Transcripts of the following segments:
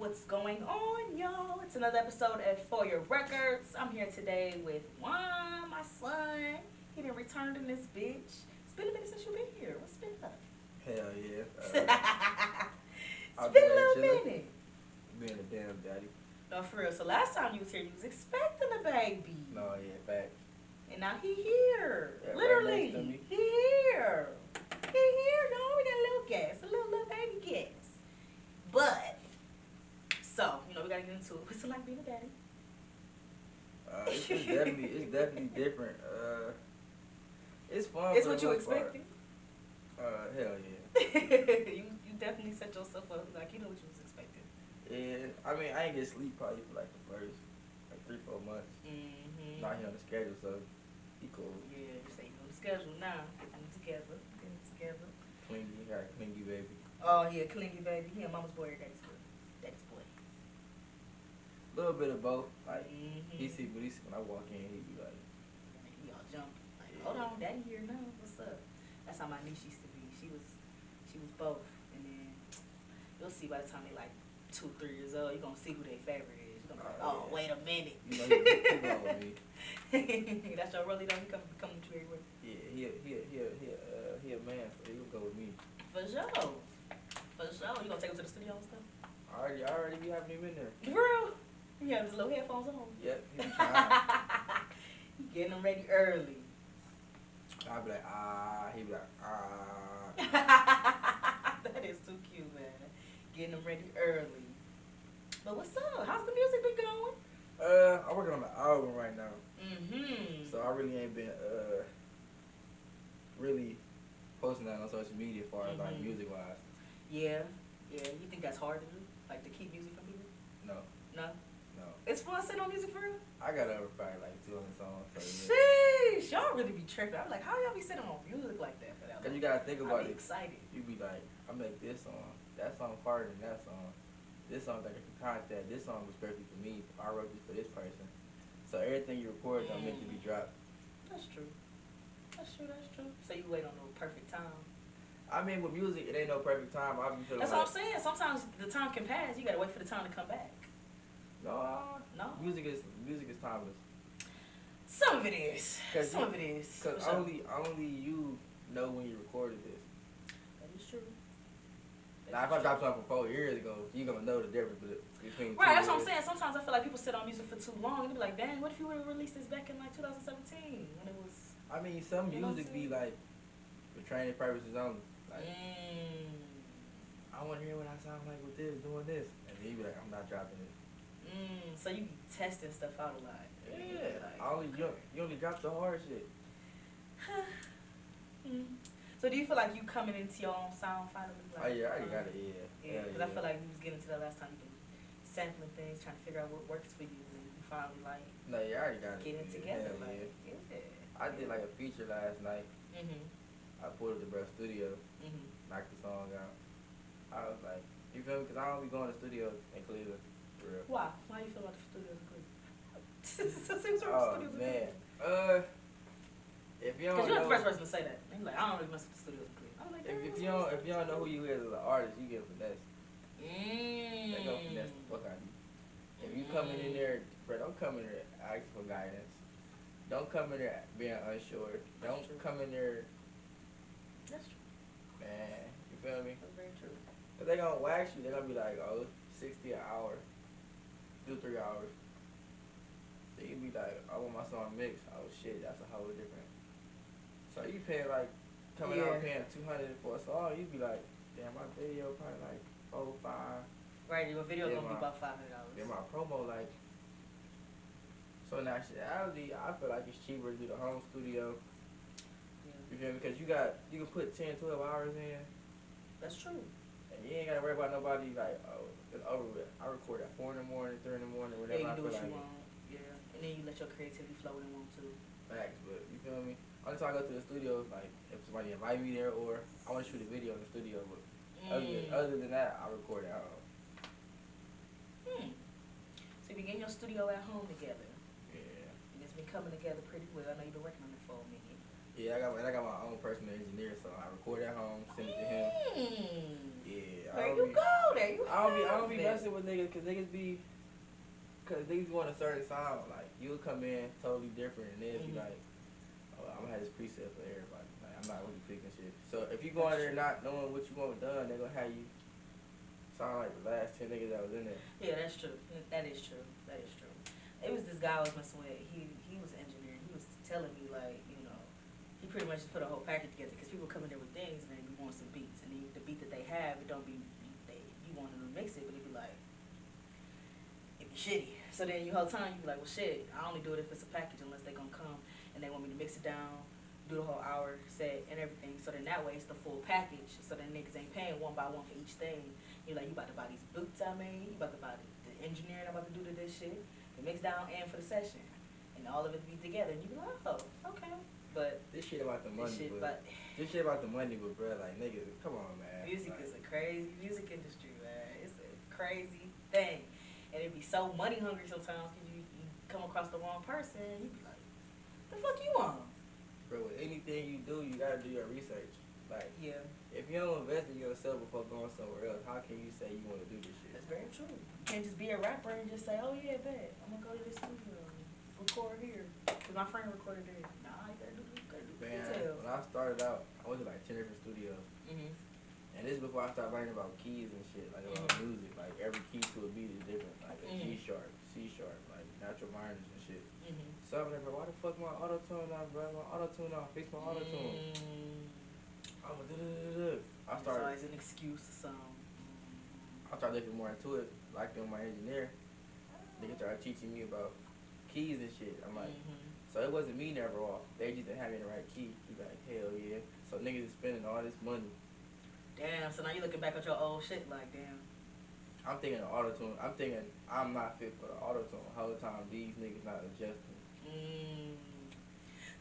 What's going on, y'all? It's another episode of For Your Records. I'm here today with Waun, my son. He done returned in this bitch. It's been a minute since you've been here. What's been up? Hell yeah. It's been a little minute. Being a damn daddy. No, for real. So last time you was here, you was expecting a baby. No, yeah, back. And now he here. Yeah, Literally. right next to me. He here. He here, y'all. We got a little gas. A little baby gas. But, so, we gotta get into it. What's it like being a daddy? It's definitely different. It's fun. It's what you expected. Hell yeah. you definitely set yourself up like you know what you was expecting. Yeah, I mean, I ain't get sleep probably for like the first 3-4 months. Mm-hmm. Not here on the schedule, so he cool. Yeah, you say you on the schedule now. Getting together. Clingy, got a clingy baby. Oh, yeah, clingy baby. He a mama's boy or daddy's boy? Daddy's boy. A little bit of both. Like, he see when I walk in, he be like, he all jump. Like, hold on, daddy here now. What's up? That's how my niece used to be. She was both. And then you'll see by the time they like 2-3 years old, you're gonna see who their favorite is. You're gonna be like, oh, yeah. Wait a minute. You know, he going with me. That's your really though. He come to you everywhere. Yeah, he a man, so he'll go with me. For sure. You gonna take him to the studio and stuff? I already be having him in there. For real? He have his little headphones on. Yep, he be trying. He getting them ready early. I'll be like, he be like, That is too cute, man. Getting them ready early. But what's up? How's the music been going? I'm working on the album right now. Mm-hmm. So I really ain't been really posting that on social media as far as like music wise. Yeah. You think that's hard to do? Like to keep music from people? No. It's fun sitting on music for real? I got over probably like 200 songs. So yeah. Sheesh, y'all really be tripping. I'm like, how y'all be sitting on music like that for that long? Cause you gotta think about I be it. Excited. You be like, I make this song, that song harder than that song. This song got a contact. This song was perfect for me. I wrote this for this person. So everything you record don't meant to be dropped. That's true. So you wait on the perfect time. I mean, with music, it ain't no perfect time. I be feeling That's like, what I'm saying. Sometimes the time can pass. You gotta wait for the time to come back. No. Music is timeless. Some of it is. Cause only you know when you recorded this. That is true. Now, if I dropped something from 4 years ago, you gonna know the difference between. Right, that's what I'm saying. Sometimes I feel like people sit on music for too long and they be like, dang, what if you would have released this back in like 2017 when it was? I mean, some music be like for training purposes only. Like, I want to hear what I sound like with this, doing this, and then you be like, I'm not dropping it. So you be testing stuff out a lot. Yeah, you only drop the hard shit. So do you feel like you coming into your own sound finally? Like, Oh yeah, I already got it. Yeah. Because I feel like we was getting to that last time. You been sampling things, trying to figure out what works for you, and you finally like. No, yeah, I already got it. Getting together, like I did like a feature last night. I pulled up the Bruh Studio, knocked the song out. I was like, you feel me? Because I don't be going to studios in Cleveland. For real. Why? Why you feel like the studios in Cleveland? Oh man, if you don't know, because you're the first person to say that. And you're like, I don't really mess with the studios in Cleveland. I'm like, if you don't know who you is as an artist, you get finesse. They gonna finesse the fuck out of you. If you coming in there, bro, don't come in there asking for guidance. Don't come in there being unsure. Don't come in there. That's true. Man, you feel me? That's very true. Cause they gonna wax you. They gonna be like, oh, 60 an hour, do 3 hours. Then you be like, I want my song mixed. Oh shit, that's a whole different. So you pay like coming out paying 200 for a song. You be like, damn, my video probably like 4, 5. Right, your video gonna be about $500. Then my promo like. So in actuality, I feel like it's cheaper to do the home studio. You feel me? Because you can put 10, 12 hours in. That's true. And you ain't gotta worry about nobody like, oh, it's over with. I record at 4 in the morning, 3 in the morning, whenever you I do feel what like you want. Yeah. And then you let your creativity flow when you want to. Facts, but you feel me? Only time I go to the studio is like if somebody invite me there or I want to shoot a video in the studio. But other than that, I record at home. So you begin your studio at home together. Yeah. And it's been coming together pretty well. I know you've been working on it for a minute. Yeah, I got my own personal engineer, so I record at home, send it to him. Yeah, There you go. There you I have don't be it. messing with niggas cause niggas want a certain sound. Like you'll come in totally different, and they'll be like, "Oh, I'm gonna have this preset for everybody." Like I'm not really picking shit. So if you go in there not knowing what you want done, they gonna have you sound like the last 10 niggas that was in there. Yeah, that's true. That is true. That is true. It was this guy I was messing with. He was an engineer. He was telling me like, he pretty much just put a whole package together because people come in there with things and they be wanting some beats, and the beat that they have, it don't be you want them to mix it, but it be like it be shitty. So then you whole time you be like, well shit, I only do it if it's a package unless they gonna come and they want me to mix it down, do the whole hour set and everything. So then that way it's the full package. So then niggas ain't paying one by one for each thing. You're like, you about to buy these boots I made, you about to buy the engineering I'm about to do to this shit, the mix down and for the session. And all of it be together and you be like, oh, okay. But this shit about the money, this shit about the money, but bro, like niggas, come on, man. Music like, is a crazy music industry, man. It's a crazy thing, and it be so money hungry sometimes because you come across the wrong person. You be like, the fuck you want? Bro, with anything you do, you gotta do your research. Like, Yeah, if you don't invest in yourself before going somewhere else, how can you say you want to do this shit? that's very true. You can't just be a rapper and just say, oh yeah, bet I'm gonna go to this studio, record here, cause my friend recorded there. Nah, you gotta do Man, details. when I started out, I went to like 10 different studios. And this is before I started learning about keys and shit, like about music. Like every key to a beat is different. Like a G sharp, C sharp, like natural minors and shit. So I'm like, bro, why the fuck my auto tune off, bro? My auto tune off, fix my auto tune. I was I There's started. always an excuse or something. I started looking more into it, like doing my engineer. Niggas started teaching me about keys and shit. I'm like, so it wasn't me never off. They just didn't have me in the right key. You like, hell yeah. So niggas is spending all this money. Damn, so now you looking back at your old shit like, damn. I'm thinking of auto tune. I'm thinking I'm not fit for the auto tune. The whole time these niggas not adjusting.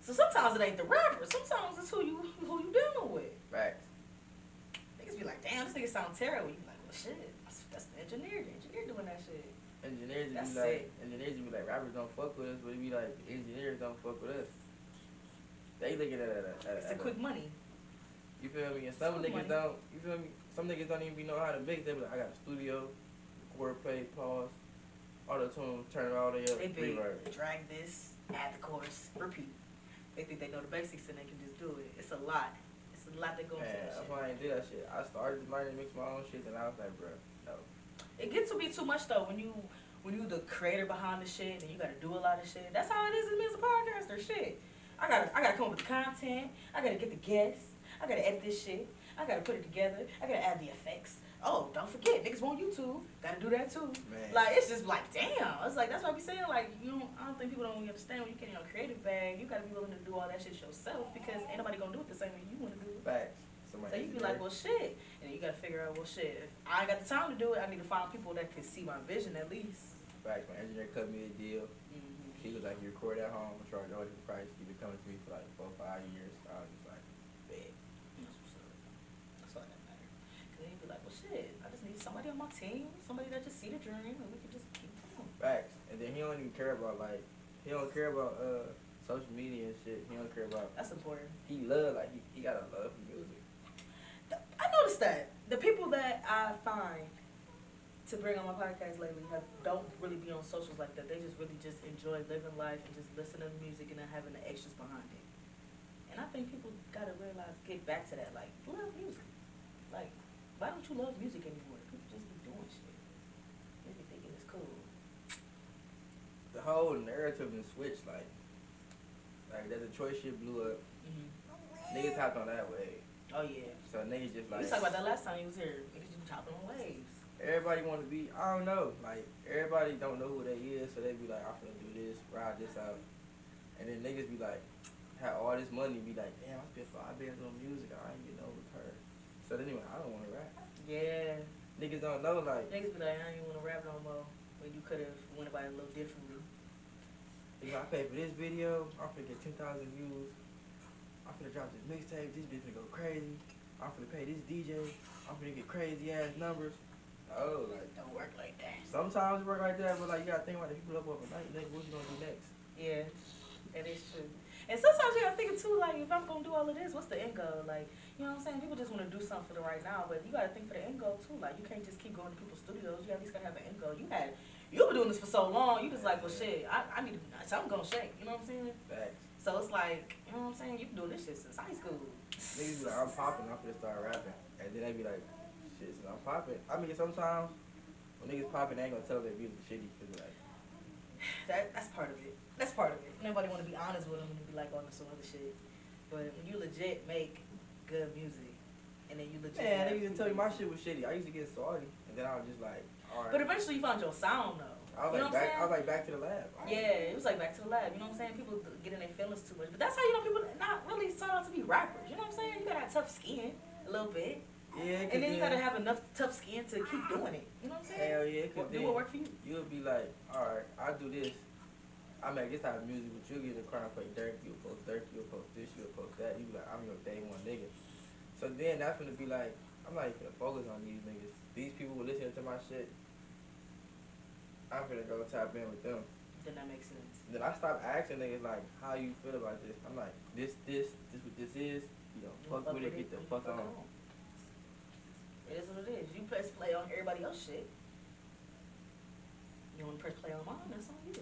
So sometimes it ain't the rapper. Sometimes it's who you dealing with. Facts. Niggas be like, damn, this nigga sound terrible. You be like, well, shit, that's the engineer. The engineer doing that shit. Engineers be like, rappers don't fuck with us, but it be like, engineers don't fuck with us. They looking at it. It's a quick money. You feel me? And some niggas don't. You feel me? Some niggas don't even know how to mix. They be like, I got a studio, record, play, pause, auto tune, turn it all the way up. They be drag this, add the chorus, repeat. They think they know the basics and they can just do it. It's a lot. It's a lot that goes into that shit. That's why I ain't do that shit. I started learning to mix my own shit, and I was like, bro, no. It gets to be too much though when you the creator behind the shit and you gotta do a lot of shit. That's how it is in me as a podcaster. Shit. I gotta come up with the content. I gotta get the guests. I gotta edit this shit. I gotta put it together. I gotta add the effects. Oh, don't forget, niggas want YouTube. Gotta do that too. Man. Like, it's just like, damn. It's like, that's what I be saying. Like, I don't think people don't really understand when you get in a creative bag, you gotta be willing to do all that shit yourself because ain't nobody gonna do it the same way you wanna do it. Facts. So you be like, well, shit. And then you gotta figure out, well, shit, if I ain't got the time to do it, I need to find people that can see my vision at least. Facts. My engineer cut me a deal. He was like, you record at home, I charge all this price. He been coming to me for like 4 or 5 years. I was just like, bet. That's what's up. That's all that matters. Cause then you be like, well, shit, I just need somebody on my team, somebody that just see the dream, and we can just keep going. Facts. And then he don't even care about he don't care about social media and shit. He don't care about. That's important. He got a love for music. I noticed that the people that I find to bring on my podcast lately don't really be on socials like that. They just really just enjoy living life and just listening to music and then having the extras behind it. And I think people gotta realize, get back to that, like, love music. Like, why don't you love music anymore? People just be doing shit. They be thinking it's cool. The whole narrative been switched, like that Detroit shit blew up. Niggas hopped on that wave. Oh yeah. So niggas just like. We talked about that last time you was here. Niggas just hopping on waves. Everybody want to be, I don't know, like, everybody don't know who they is, so they be like, I'm finna do this, ride this out. And then niggas be like, have all this money, be like, damn, I spent 5 bands on music, I ain't getting no return. So then anyway, I don't want to rap. Yeah. Niggas don't know, like. Niggas be like, I ain't want to rap no more. When you could have went about it a little differently. If I pay for this video, I'm finna get 10,000 views. I'm finna drop this mixtape, this bitch finna go crazy. I'm finna pay this DJ, I'm finna get crazy ass numbers. Oh, like, don't work like that. Sometimes it work like that, but like you gotta think about it. If you pull up overnight, nigga, what you gonna do next? Yeah, that is true. And sometimes you gotta think too, like, if I'm gonna do all of this, what's the end goal? Like, you know what I'm saying? People just wanna do something for the right now, but you gotta think for the end goal too. Like, you can't just keep going to people's studios. You at least gotta have an end goal. You've been doing this for so long. You just like, well, shit, I need to, so I'm gonna shake. You know what I'm saying? Facts. So it's like, you know what I'm saying? You've been doing this shit since high school. Niggas be like, I'm popping, I'm finna start rapping. And then they be like, shit, since I'm popping. I mean, sometimes when niggas popping, they ain't gonna tell their music shitty because like, That's part of it. That's part of it. Nobody want to be honest with them and be like on some other shit. But when you legit make good music, and then you legit. Man, niggas used to tell me my shit was shitty. I used to get salty, and then I was just like, all right. But eventually you found your sound though. I was like back to the lab. Yeah, it was like back to the lab. You know what I'm saying? People get in their feelings too much, but that's how you know people not really start out to be rappers. You know what I'm saying? You gotta have tough skin a little bit. Yeah, and then you gotta have enough tough skin to keep doing it. You know what I'm saying? Hell yeah, cause do what work for you. You'll be like, all right, I do this. I make this type of music, but you'll get in the corner and play Dirk. You'll post Dirk. You'll post this. You'll post that. You be like, I'm your day one nigga. So then that's gonna be like, I'm not even gonna focus on these niggas. These people who listen to my shit, I'm gonna go tap in with them. Then that makes sense. Then I stop asking niggas like, how you feel about this? I'm like, this what this is. You know, fuck with it, get the fuck on. It is what it is. You press play on everybody else's shit. You want to press play on mine? That's on you.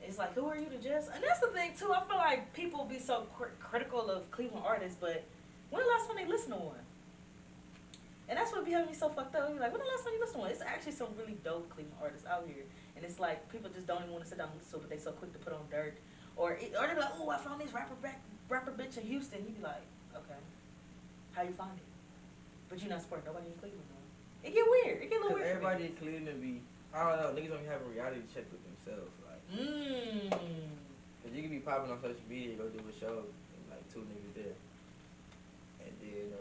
It's like, who are you to judge? And that's the thing too. I feel like people be so critical of Cleveland artists, but when the last time they listened to one? And that's what be having me so fucked up. You're like, when the last time you listened to one? It's actually some really dope Cleveland artists out here, and it's like people just don't even want to sit down and listen to it, but they so quick to put on Dirk, or they be like, oh, I found this rapper bitch in Houston. You be like, okay, how you find it? But you're not supporting nobody in Cleveland, though. It get weird. It get a little weird. Everybody in Cleveland be, I don't know, niggas don't have a reality check with themselves. Like, cause you can be popping on social media, go do a show, and like 2 niggas there. And then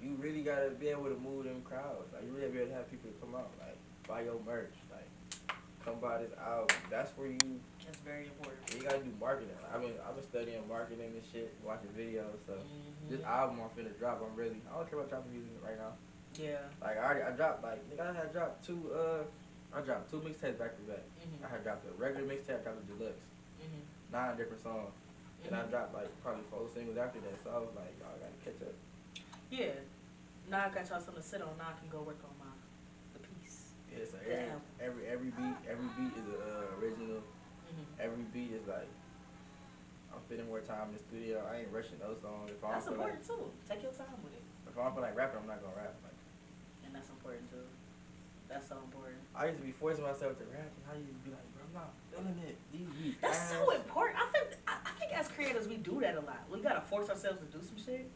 you really gotta be able to move them crowds. Like, you really be able to have people come out, like, buy your merch, like, come buy this album. That's where you. That's very important. You gotta do marketing. I've been studying marketing and shit, watching videos. So this album I'm finna drop. I don't care about dropping music right now. Yeah. Like I dropped I had dropped 2 mixtapes back to back. I had dropped a regular mixtape, I dropped a deluxe. 9 different songs. And I dropped like probably 4 singles after that. So I was like, y'all gotta catch up. Yeah. Now I got y'all something to sit on. Now I can go work on the piece. Yeah. So every beat is a original. Every beat is like, I'm spending more time in the studio. I ain't rushing those songs. That's important too. Take your time with it. If I don't feel like rapping, I'm not gonna rap. Like, and that's important too. That's so important. I used to be forcing myself to rap, and I used to be like, bro, I'm not feeling it. These beats. That's so important. I think as creators we do that a lot. We gotta force ourselves to do some shit.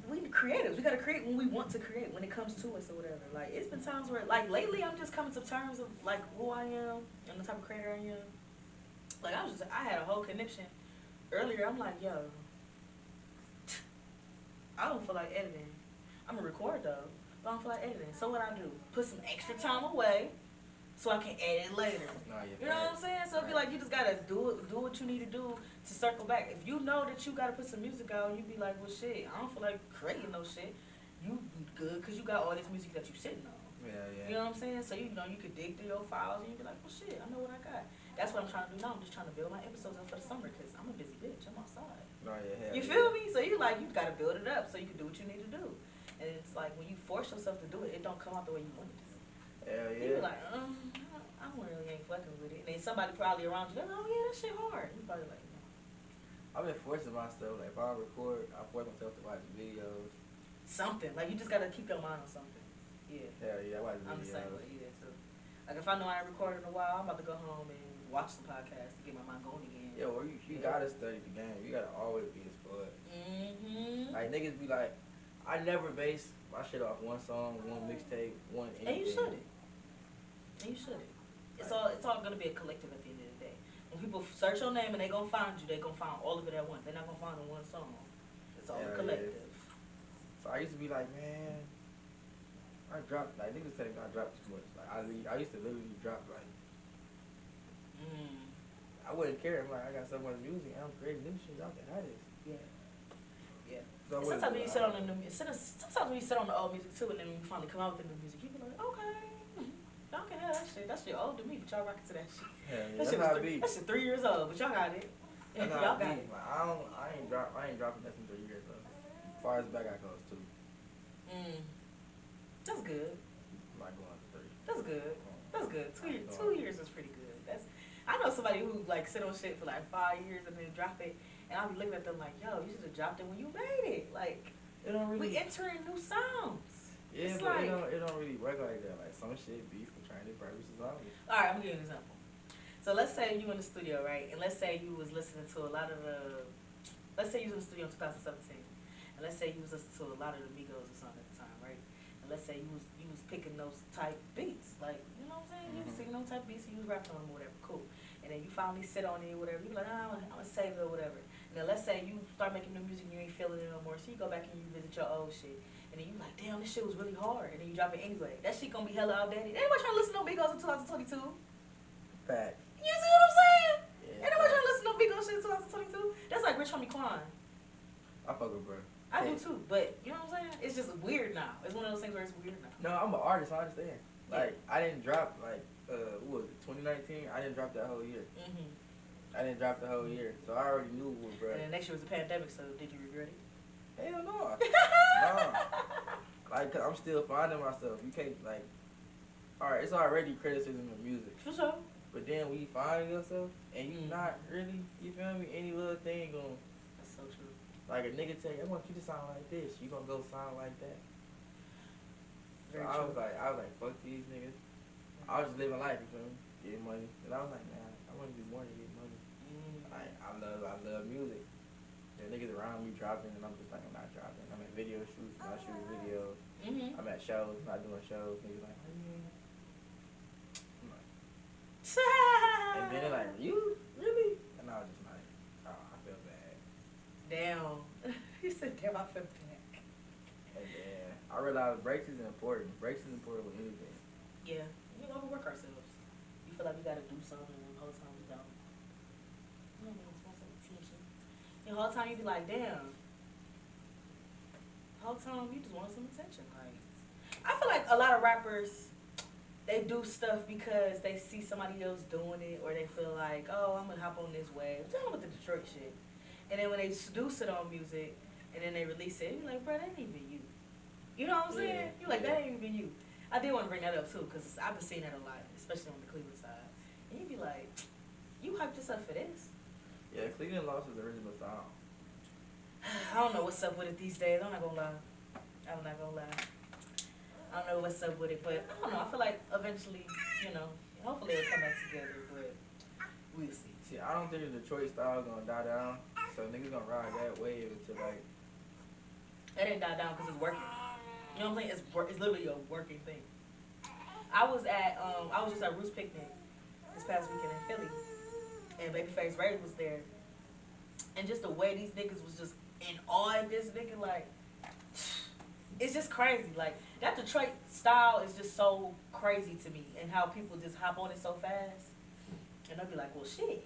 We creatives. We gotta create when we want to create. When it comes to us or whatever. Like it's been times where, like lately, I'm just coming to terms of like who I am and the type of creator I am. Like I had a whole connection earlier. I'm like, yo, I don't feel like editing. I'm gonna record though, but I don't feel like editing. So what I do? Put some extra time away so I can edit later. You know what I'm saying? So it'd be like you just gotta do what you need to do to circle back. If you know that you gotta put some music out, you be like, well, shit, I don't feel like creating no shit. You good because you got all this music that you sitting on. Yeah. You know what I'm saying? So you know you could dig through your files and you be like, well, shit, I know what I got. That's what I'm trying to do now. I'm just trying to build my episodes up for the summer because I'm a busy bitch. I'm outside. You feel me? So you gotta build it up so you can do what you need to do. And it's like when you force yourself to do it, it don't come out the way you want it to. Hell yeah. You be like, I really ain't fucking with it. And then somebody probably around you, they're like, oh yeah, that shit hard. You probably like, no. I've been forcing myself. Like if I record, I force myself to watch videos. Something like you just gotta keep your mind on something. Yeah. Hell yeah, I watch videos. I'm the same way. Yeah. So like if I know I ain't recorded in a while, I'm about to go home and watch some podcasts to get my mind going again. Yo, you gotta study the game. You gotta always be inspired. Like niggas be like, I never base my shit off one song, one mixtape, one anything. And you shouldn't. It's all gonna be a collective at the end of the day. When people search your name and they gonna find you, they gonna find all of it at once. They're not gonna find in one song. It's all a collective. Yeah. So I used to be like, man, I dropped like niggas say I dropped too much. Like I used to literally drop like. I wouldn't care. I'm like, I got so much music. I'm creating new shit. Y'all can have this. Yeah. So sometimes when you sit on the new music, sometimes when you sit on the old music too, and then when you finally come out with the new music, you be like, okay, y'all can have that shit. That shit old to me, but y'all rocking to that shit. Yeah, that's how it be. That shit 3 years old, but y'all got it. That's how I Y'all got be. it. Like I ain't dropping less than 3 years though. As far as back I goes too. Mm. That's good. I'm not going to 3. That's good. That's good. I ain't 2 years is pretty good. That's. I know somebody who like sit on shit for like 5 years and then drop it, and I'll be looking at them like, yo, you should have dropped it when you made it. Like, it don't really. we entering new sounds. Yeah, It's but like, it don't really work like that. Like some shit be for training purposes only. all right, I'm gonna give you an example. So let's say you in the studio, right? And let's say you was listening to a lot of the. Let's say you was in the studio in 2017, and let's say you was listening to a lot of the Migos or something at the time, right? And let's say you was picking those type beats, like you know what I'm saying? You was singing those type beats, and you was rapping on them or whatever, cool. And then you finally sit on it or whatever. You be like, oh, I'm gonna save it or whatever. And then let's say you start making new music and you ain't feeling it no more, so you go back and you visit your old shit, and then you like, damn, this shit was really hard, and then you drop it anyway. That shit gonna be hella outdated. Anybody trying to listen to no Migos in 2022? Fact. You see what I'm saying? Yeah. Ain't nobody trying to listen to no Migos shit in 2022. That's like Rich Homie Quan. I fuck with bro. I do too, but you know what I'm saying? It's just weird now. It's one of those things where it's weird now. No, I'm an artist. I understand. Like I didn't drop like what was it 2019? I didn't drop that whole year. I didn't drop the whole year, so I already knew what bro. And then next year was a pandemic, so did you regret it? Hell no. No. Like, cause I'm still finding myself. You can't like. All right, it's already criticism of music. For sure. But then when you find yourself and you not really, you feel me? Any little thing gon' That's so true. like a nigga tell you, I want you to sound like this. You gonna go sound like that. Very So true. I was like, fuck these niggas. I was just living life, you feel me? Getting money. And I was like, man, I want to do more than get money. I love music. The niggas around me dropping, and I'm just like, I'm not dropping. I'm at video shoots, I'm not shooting videos. I'm at shows, not doing shows. Niggas like, how you ain't? I'm like, and then they're like, you? Really? And I was just like, oh, I feel bad. Damn. You said, damn, I feel bad. And then I realized breaks is important. Breaks is important with anything. Yeah. We overwork ourselves. You feel like we gotta do something, and the whole time we don't. You know, man, it's most of the attention. The whole time you be like, damn. The whole time you just want some attention. Like, I feel like a lot of rappers, they do stuff because they see somebody else doing it, or they feel like, oh, I'm gonna hop on this wave. Tell them with the Detroit shit. And then when they do sit on music, and then they release it, you're like, bro, that ain't even you. You know what I'm saying? You're like, that ain't even you. I did want to bring that up too, because I've been seeing that a lot, especially on the Cleveland side. And you be like, you hyped yourself for this? Yeah, Cleveland lost his original sound. I don't know what's up with it these days. I'm not gonna lie. I'm not gonna lie. I don't know what's up with it, but I don't know. I feel like eventually, you know, hopefully it'll come back together, but we'll see. See, I don't think the Detroit style is gonna die down, so niggas gonna ride that wave until like. It didn't die down because it's working. You know what I'm saying? It's literally a working thing. I was just at Roots Picnic this past weekend in Philly, and Babyface Ray was there, and just the way these niggas was just in awe of this nigga, like, it's just crazy. Like, that Detroit style is just so crazy to me, and how people just hop on it so fast, and they'll be like, well, shit,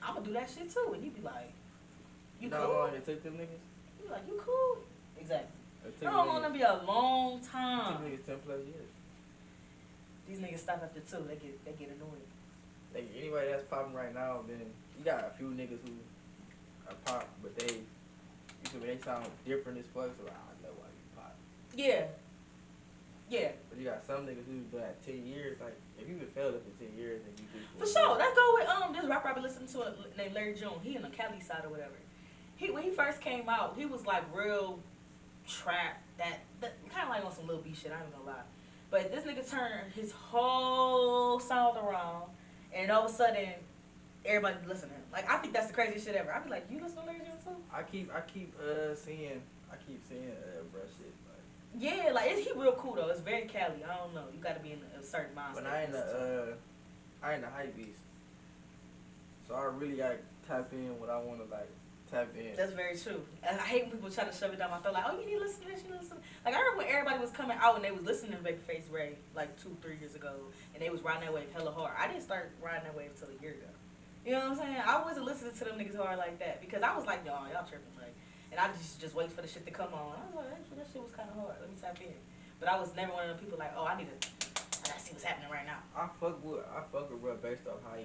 I'm gonna do that shit too, and you be like, you know cool? how long it took them niggas? You be like, you cool? Exactly. It It don't want to be a long It time. took niggas 10 plus years. These niggas stop after 2. They get annoyed. Like anybody that's popping right now, then you got a few niggas who are pop, but they sound different as fuck. So I know why you pop. Yeah. Yeah. But you got some niggas who do that 10 years. Like if you been failed for 10 years, then you do. For sure. Let's go with this rapper I been listening to named Larry June. He in the Cali side or whatever. When he first came out, he was like real trap. That kind of like on some little B shit. I ain't gonna lie. But this nigga turned his whole sound around, and all of a sudden, everybody listening. Like, I think that's the craziest shit ever. I be like, you listen to Larry June too? I keep seeing bruh shit. Like, yeah, like he real cool though. It's very Cali. I don't know. You got to be in a certain mindset. but I ain't the hype beast. So I really got to tap in what I want to like tap in. That's very true. And I hate when people try to shove it down my throat. Like, oh, you need to listen to this. You need to listen. Like, I remember when everybody was coming out and they was listening to Babyface Ray like 2-3 years ago, and they was riding that wave hella hard. I didn't start riding that wave until a year ago. You know what I'm saying? I wasn't listening to them niggas hard like that because I was like, y'all tripping, like, and I just wait for the shit to come on. I was like, actually, that shit was kind of hard. Let me tap in. But I was never one of them people like, oh, I gotta see what's happening right now. I fuck with bro based off how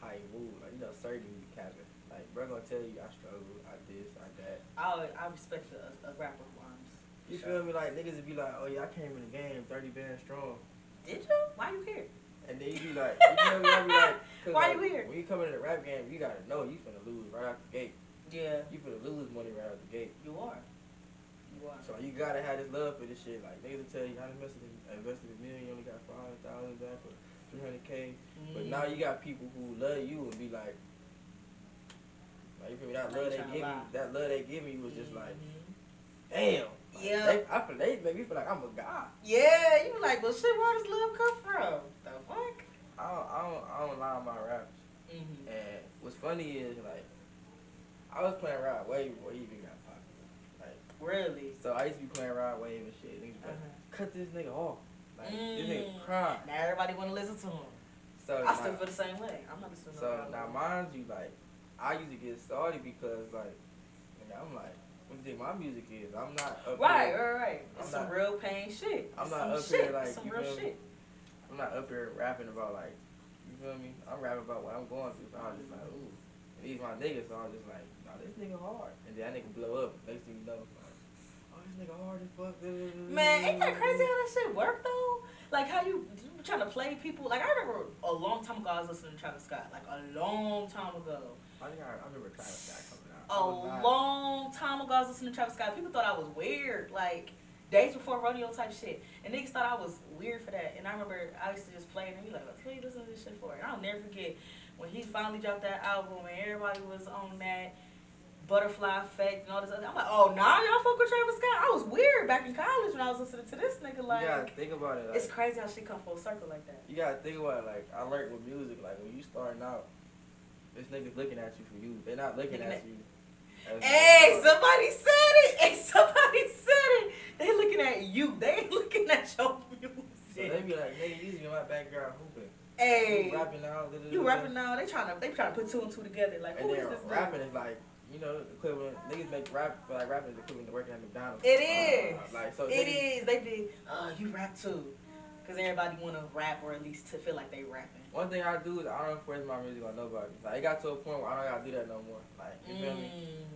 how he move. Like, you know, certain be capping. Like, bro gonna tell you I struggle, I this, I that. I respect a rapper who arms. You feel me? Like, niggas would be like, oh yeah, I came in the game 30 bands strong. Did you? Why you here? And then you be like, you feel me? I be like, cause why like, you here? when you come into the rap game, you gotta know you finna lose right out the gate. Yeah. You finna lose money right out the gate. You are. You are. So you gotta have this love for this shit. Like, niggas will tell you, I invested $1 million, you only got 500,000 back for 300K. But now you got people who love you and be like you feel me? That love they give me was just like, damn. Like, yeah. They make me feel like I'm a god. Yeah, you like, well, shit, where does love come from? The fuck? I don't lie on my raps. And what's funny is, like, I was playing Rod Wave before he even got popular. Like, really? So I used to be playing Rod Wave and shit. Niggas be like, cut this nigga off. Like, this nigga crying. Now everybody want to listen to him. So I still feel the same way. I'm not listening to him. So now, mind you, like, I used to get started because, like, I'm like, what do you think my music is? I'm not up here. Right. It's some real pain shit. I'm not up here, like, some real shit. I'm not up here rapping about, like, you feel me? I'm rapping about what I'm going through. So I was just like, ooh. And these my niggas, so I was just like, nah, this nigga hard. And then that nigga blow up. Next thing you know, like, oh, this nigga hard as fuck. Man, ain't that crazy how that shit work, though? Like, how you trying to play people? Like, I remember a long time ago I was listening to Travis Scott. Like, a long time ago. I remember Travis Scott coming out. A long time ago I was listening to Travis Scott. People thought I was weird. Like, days before rodeo type shit. And niggas thought I was weird for that. And I remember I used to just play it and be like, what the hell you listening to this shit for? And I'll never forget when he finally dropped that album and everybody was on that Butterfly Effect and all this other. I'm like, oh, nah, y'all fuck with Travis Scott. I was weird back in college when I was listening to this nigga. Like, you gotta think about it. Like, it's crazy how shit come full circle like that. You gotta think about it. Like, I learned with music. Like, when you starting out, this nigga's looking at you for you. They're not looking at you. Hey, somebody said it. Hey, somebody said it. They looking at you. They ain't looking at your music. So they be like, nigga, you in my background hooping. Hey, you rapping now. You rapping now. They trying to put two and two together. Like, and who is this rapping is like, you know, equivalent. Niggas make rap, but like rapping is equivalent to working at McDonald's. It is. Like, so it is. They be, you rap too. Because everybody want to rap or at least to feel like they rapping. One thing I do is I don't force my music on nobody. Like, it got to a point where I don't gotta do that no more. Like, you feel me?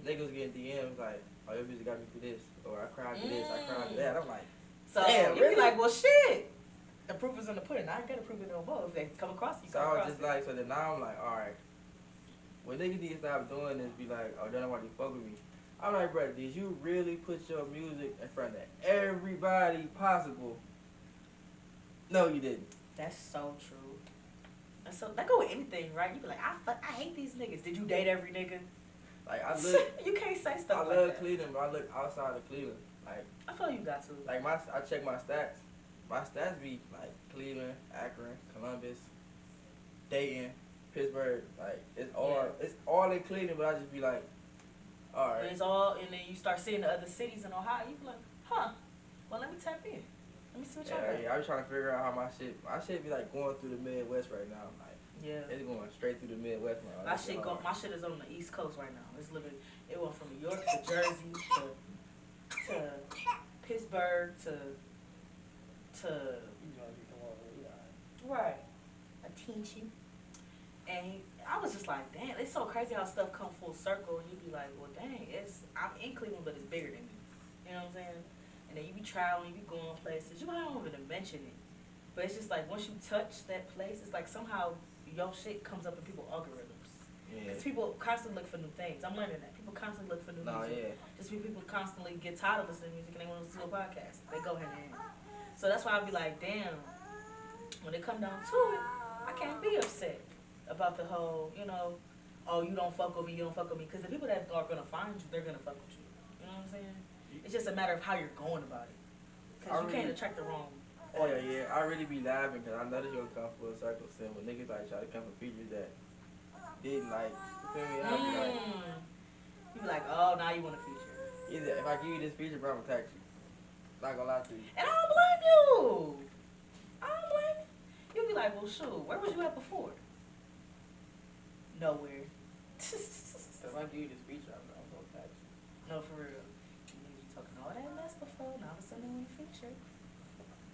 Niggas getting DMs like, oh, your music got me through this. Or I cried through this, I cried through that. I'm like, so damn, you really? be like, well, shit. The proof is in the pudding. I ain't gotta prove it no more. If they come across you, so I was just like, so then now I'm like, alright. When niggas need to stop doing this, be like, oh, they don't want to fuck with me. I'm like, bro, did you really put your music in front of everybody possible? No, you didn't. That's so true. That's so, that go with anything, right? You be like, I hate these niggas. Did you date every nigga? Like, I look. You can't say stuff like that. I love Cleveland, but I look outside of Cleveland. Like, I feel you got to. Like, I check my stats. My stats be like Cleveland, Akron, Columbus, Dayton, Pittsburgh. Like, it's all in Cleveland, but I just be like, all right. It's all, and then you start seeing the other cities in Ohio. You be like, huh? Well, let me tap in. Let me see what y'all got. Yeah, I was trying to figure out how my shit be like going through the Midwest right now. Like, it's going straight through the Midwest now. My shit is on the East Coast right now. It went from New York to Jersey to Pittsburgh to right, attention. And I was just like, damn, it's so crazy how stuff come full circle. And you be like, well, dang, I'm in Cleveland, but it's bigger than me. You know what I'm saying? And then you be traveling, you be going places. You don't even mention it. But it's just like, once you touch that place, it's like somehow your shit comes up in people's algorithms. Because people constantly look for new things. I'm learning that. People constantly look for new music. Just people constantly get tired of listening to music and they want to listen to a podcast. They go hand in hand. So that's why I be like, damn, when it come down to it, I can't be upset about the whole, you know, oh, you don't fuck with me, you don't fuck with me. Because the people that are going to find you, they're going to fuck with you. You know what I'm saying? It's just a matter of how you're going about it. Because you can't attract the wrong audience. Yeah, I really be laughing because I know this gonna come full circle soon. When niggas like try to come for features that didn't like, you feel me? I be like, you be like, oh, now you want a feature. Either if I give you this feature, bro, I'm gonna tax you. Not gonna lie to you. And I don't blame you. I don't blame you. You be like, well, shoot, where was you at before? Nowhere. If I give you this feature, I'm gonna tax you. No, for real. You talking all that mess before, now all of a sudden you want a feature.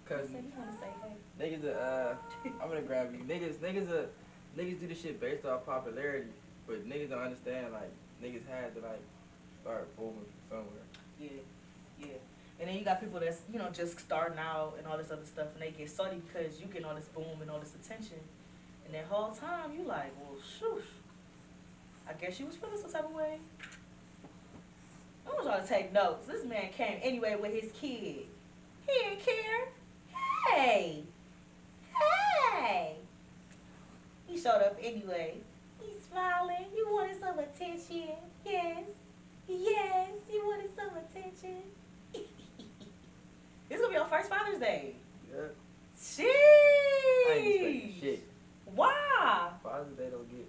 Cause you want to say, hey. Niggas, I'm gonna grab you. Niggas, niggas do this shit based off popularity, but niggas don't understand, like, niggas had to, like, start booming from somewhere. Yeah, yeah. And then you got people that's, you know, just starting out and all this other stuff, and they get salty because you getting all this boom and all this attention. And that whole time, you like, well, shoosh. I guess you was feeling some type of way. I want y'all to take notes. This man came anyway with his kid. He didn't care. Hey, hey. He showed up anyway. He's smiling. You wanted some attention. Yes. Yes, you wanted some attention. This is gonna be your first Father's Day. Yeah. Sheesh. I ain't expecting shit. Why? Father's Day don't get,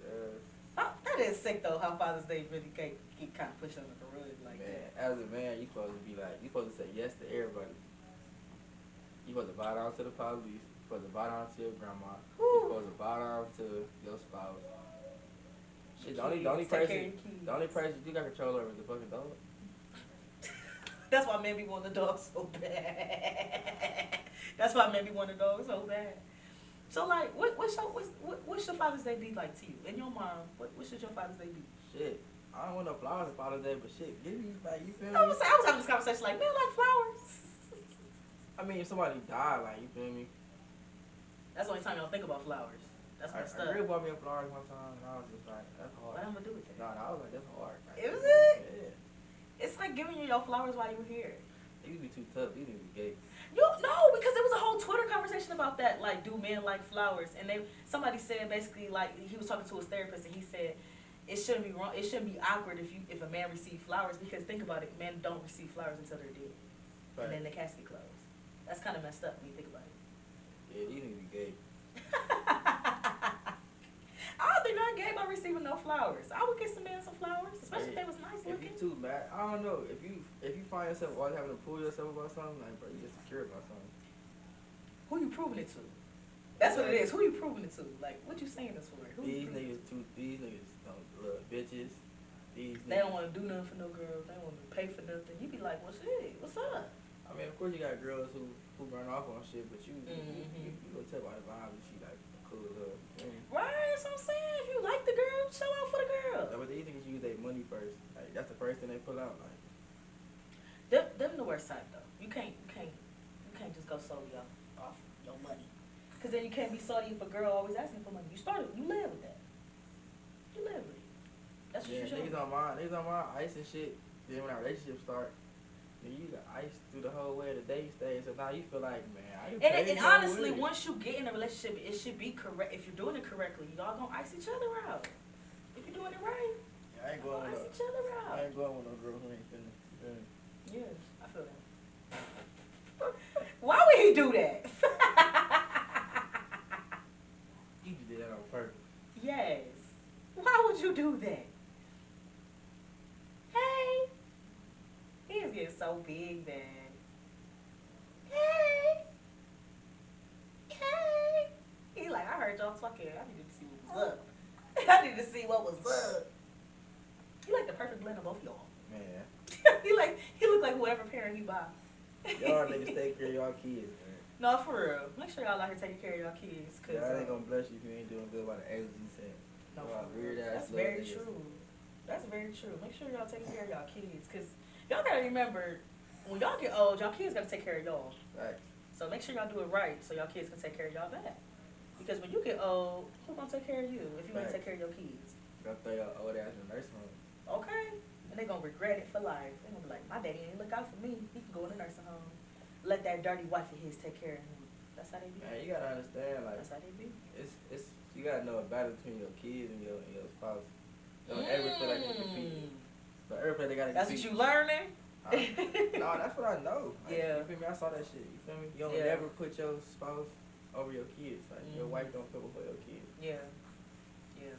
Oh, that is sick though, how Father's Day really get kind of pushed under the rug like man, that. as a man, you supposed to be like, you supposed to say yes to everybody. You supposed to bow down to the police. You supposed to bow down to your grandma. You supposed to bow down to your spouse. Shit, the only person you got control over is the fucking dog. That's why men be wanting the dog so bad. That's why men be wanting the dog so bad. So like, what's your Father's Day be like to you? And your mom, what should your Father's Day be? Shit, I don't want no flowers for Father's Day, but shit, give me like, you feel me? I was having this conversation like, man, like flowers. I mean, if somebody died, like, you feel me? That's the only time y'all think about flowers. That's messed up. A girl bought me a flowers one time, and I was just like, that's hard. What I'm gonna do with that? No, I was like, that's hard. Like, Is it? Yeah. It's like giving you your flowers while you were here. You be too tough. You need to be gay. No, because there was a whole Twitter conversation about that. Like, do men like flowers? And somebody said basically like he was talking to his therapist, and he said it shouldn't be wrong. It shouldn't be awkward if a man receives flowers, because think about it, men don't receive flowers until they're dead, Right. and then the casket closed. That's kind of messed up when you think about it. Yeah, you need to be gay. I don't think I'm gay about receiving no flowers. I would get some men some flowers, especially if they was nice looking. If you too bad, I don't know. If you find yourself always having to prove yourself about something, like, bro, you get secure about something. Who you proving it to? That's what it is. Who you proving it to? Like, what you saying this for? These niggas don't love bitches. They don't want to do nothing for no girls. They don't want to pay for nothing. You be like, well, shit, what's up? I mean, of course you got girls who run off on shit, but you go tell by the vibe and she like cool as hell. Right, that's what I'm saying. If you like the girl, show out for the girl. Yeah, but these niggas use their money first. Like, that's the first thing they pull out. Like, them the worst side though. You can't just go solely off your money. Cause then you can't be salty if a girl always asking for money. You live with that. You live with it. That's what you should. Niggas don't mind ice and shit. Then when our relationship start, you got ice through the whole way of the day stage. So now you feel like, man, and honestly, once you get in a relationship, it should be correct. If you're doing it correctly, y'all gonna ice each other out. If you're doing it right, I ain't going ice each other out. I ain't going with no girl who ain't finna. Yeah, I feel that. Why would he do that? You just did that on purpose. Yes. Why would you do that? Hey. He is getting so big, man. Hey. Hey. He like, I heard y'all talking. I needed to see what was up. I needed to see what was up. He like the perfect blend of both y'all. Man. he look like whoever parent he buy. Y'all niggas take care of y'all kids, man. No, for real. Make sure y'all out here taking care of y'all kids. Cause, y'all ain't gonna bless you if you ain't doing good by the angels you said. No, weird ass. That's very true. That's very true. Make sure y'all taking care of y'all kids. Cause y'all gotta remember, when y'all get old, y'all kids gotta take care of y'all. Right. So make sure y'all do it right so y'all kids can take care of y'all back. Because when you get old, who gonna take care of you if you ain't take care of your kids? Gonna throw your old ass in the nursing home. Okay. And they gonna regret it for life. They gonna be like, my daddy didn't look out for me. He can go in the nursing home. Let that dirty wife of his take care of him. That's how they be. Man, you gotta understand, like, that's how they be. It's you gotta know a balance between your kids and your spouse. Don't ever feel like they compete. Don't ever feel like they gotta That's compete. what you learning? No, that's what I know. Like, yeah. You feel me? I saw that shit. You feel me? You don't never put your spouse over your kids. Like, your wife don't put before your kids. Yeah. Yeah.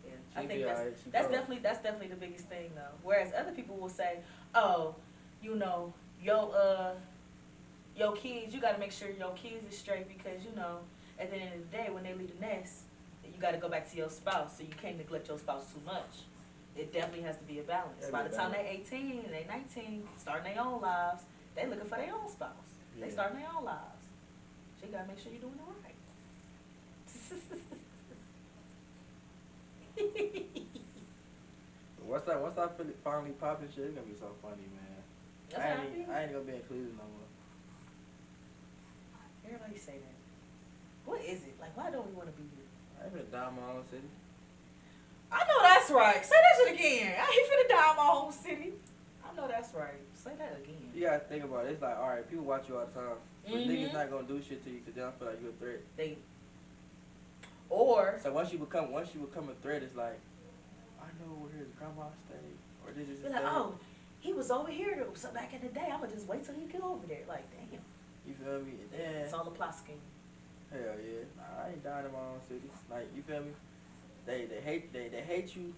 Yeah. I think that's definitely the biggest thing though. Whereas other people will say, oh, you know, your kids, you got to make sure your kids is straight because, you know, at the end of the day, when they leave the nest, you got to go back to your spouse, so you can't neglect your spouse too much. It definitely has to be a balance. By the time they 18 and they 19, starting their own lives, they looking for their own spouse. Yeah. They starting their own lives. So you got to make sure you're doing it right. Once I feel it finally popping shit, it's gonna be so funny, man. That's how I feel. I ain't gonna be included no more. Everybody say that. What is it? Like, why don't we want to be here? I ain't finna die in my own city. I know that's right. Say that shit again. I ain't finna die in my own city. I know that's right. Say that again. You gotta think about it. It's like, alright, people watch you all the time. But niggas not gonna do shit to you because they don't feel like you a threat. So once you become a threat, it's like, I know where his grandma stayed. Or this is his like, oh, he was over here so back in the day. I'ma just wait till he get over there. Like, damn. You feel me? And then, it's all a plot scheme. Hell yeah. Nah, I ain't dying in my own city. Like, you feel me? They hate you.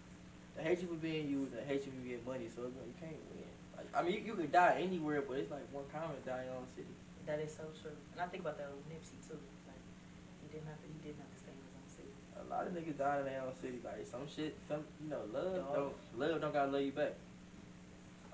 They hate you for being you. They hate you for getting money. So you can't win. Like, I mean, you could die anywhere, but it's like more common to die in your own city. That is so true. And I think about that with Nipsey too. Like, he didn't have to stay in his own city. A lot of niggas die in their own city. Like some love don't gotta love you back.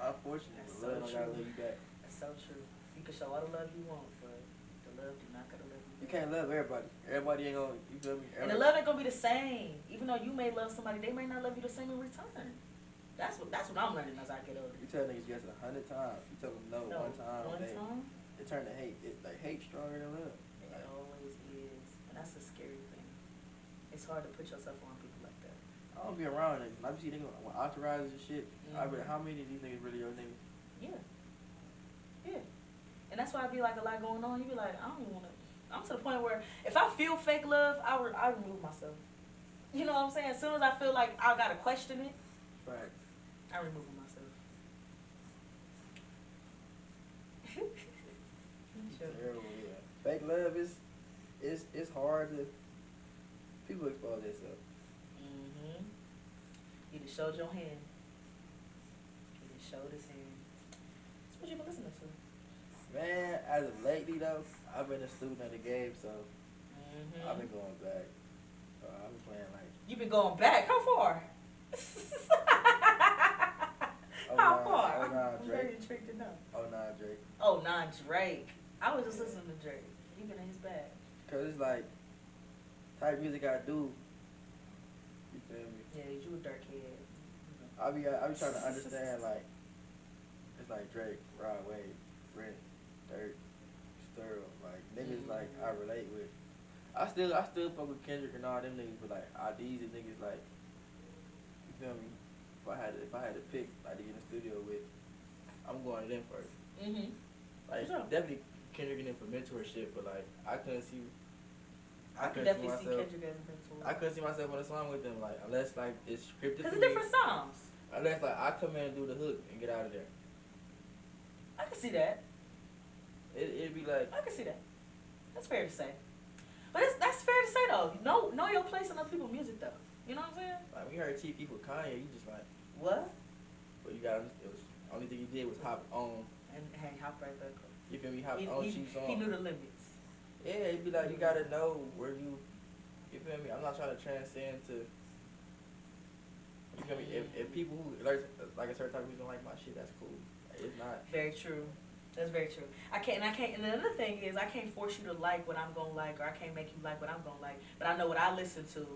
Unfortunately, love don't gotta love you back. That's so true. You can show all the love you want, but the love do not gotta love you back. You can't love everybody. Everybody ain't gonna, you feel me? And the love ain't gonna be the same. Even though you may love somebody, they may not love you the same in return. That's what I'm learning as I get older. You tell niggas yes 100 times. You tell them no 1 time. They turn to hate. Like hate stronger than love. It always is, and that's a scary thing. It's hard to put yourself around people like that. I don't be around niggas. I see niggas with entourages and shit. I be like, how many of these niggas really your niggas? Yeah. And that's why I be like a lot going on. You be like, I don't even wanna. I'm to the point where if I feel fake love, I remove myself. You know what I'm saying? As soon as I feel like I gotta question it, right, I remove myself. Terrible, yeah. Fake love is hard to people expose themselves. You just showed your hand. You just showed his hand. That's what you been listening to. Man, as of lately though, I've been a student of the game, so I've been going back. I've been playing like. You've been going back? How far? How far? I'm very intrigued to know. 09 Drake. 09 Drake. I was just listening to Drake. You been in his bag. Cause it's like type music I do. You feel me? Yeah, you a dark head. I be trying to understand like it's like Drake, Rod Wave, Brent, Dirt, Sterl, like niggas like I relate with. I still fuck with Kendrick and all them niggas, but like these are niggas like you feel me? If I had to pick like to get in the studio with, I'm going to them first. Like definitely Kendrick and them for mentorship, but like I couldn't see Kendrick as a mentor. I couldn't see myself on a song with them, like unless like it's scripted. Because it's different songs. Unless like I come in and do the hook and get out of there. I can see that. It'd be like I can see that. That's fair to say. But that's fair to say though. Know your place in other people's music though. You know what I'm saying? Like when you heard T people Kanye, you just like what? But you got it was only thing he did was hop on and hop right back up. You feel me? Hop on cheap song. He knew the limits. Yeah, it'd be like you gotta know where you feel me? I'm not trying to transcend to you feel me? If people who like a certain type of music don't like my shit, that's cool. Like, it's not very true. That's very true. And another thing is I can't force you to like what I'm gonna like, or I can't make you like what I'm gonna like. But I know what I listen to,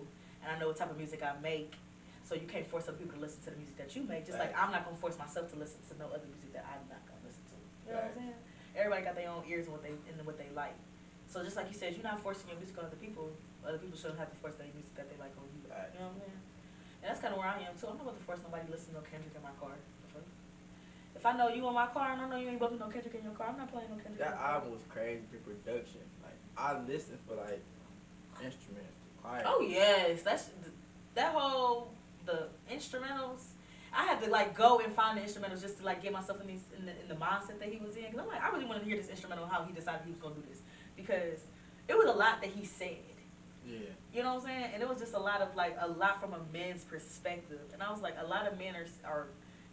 and I know what type of music I make. So you can't force other people to listen to the music that you make. Just like I'm not gonna force myself to listen to no other music that I'm not gonna listen to. You know what I'm saying? Everybody got their own ears and what they like. So just like you said, you're not forcing your music on other people. Other people shouldn't have to force their music that they like on you. You know what I'm saying? And that's kind of where I am too. I'm not about to force nobody to listen to no Kendrick in my car. If I know you in my car and I know you ain't bumping no Kendrick in your car, I'm not playing no Kendrick. That album was crazy for production. Like I listened for like instruments. Oh yes, that whole the instrumentals. I had to like go and find the instrumentals just to like get myself in the mindset that he was in. Cause I'm like, I really want to hear this instrumental, how he decided he was gonna do this, because it was a lot that he said. Yeah. You know what I'm saying? And it was just a lot from a man's perspective. And I was like, a lot of men are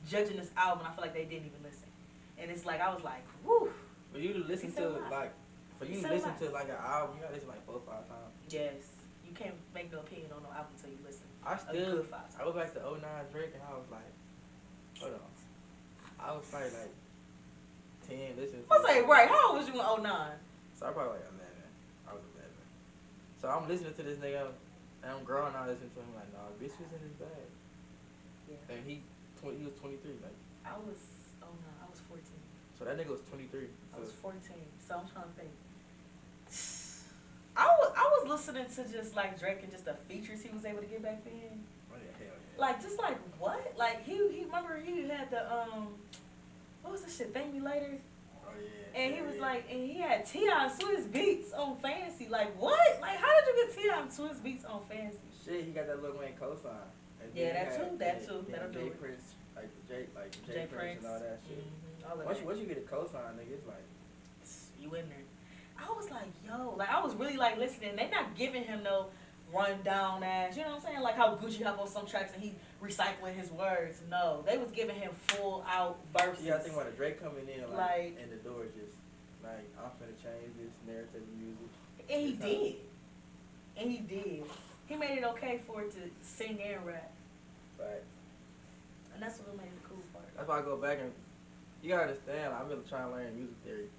judging this album. I feel like they didn't even listen. And it's like I was like, whoo. For you to listen to like, for you to listen to like an album, you gotta listen like 4 or 5 times. Yes. You can't make no opinion on no album until you listen. I go back to 09 Drake and I was like, hold on. I was probably like 10 listening to I'll say, right, how old was you in 09? So I probably like 11. I was 11. So I'm listening to this nigga And I'm growing out listening to him like, nah, bitch was in his bag. Yeah. And he was 23. Like, I was, oh no, I was 14. so that nigga was 23. I So was 14. So I'm trying to think. I was listening to just like Drake and just the features he was able to get back then. oh yeah, hell yeah. Like just like what? Like he remember he had the what was the shit? Thank Me Later. Oh yeah. And yeah, he was yeah. like, and he had T.I. Swiss Beats on Fancy. Like what? Like how did you get T.I. Swiss Beats on Fancy? Shit, he got that Lil Wayne cosign. And Yeah, then he that had, too. That too. then That'll do Jay it. Prince, like the Jay J Prince Prince. and all that shit. All of that. Once you get a cosign, nigga, it's like You in there. I was like, yo, like I was really like listening. They not giving him no rundown ass, you know what I'm saying? Like how Gucci hop on some tracks and he recycling his words. No, they was giving him full out verses. yeah, I think about the Drake coming in like and the door just like I'm finna change this narrative of music. And he did. And he did. He made it okay for it to sing and rap. Right. And that's what made it the cool part. That's why I go back and you gotta understand. I'm really trying to learn music theory.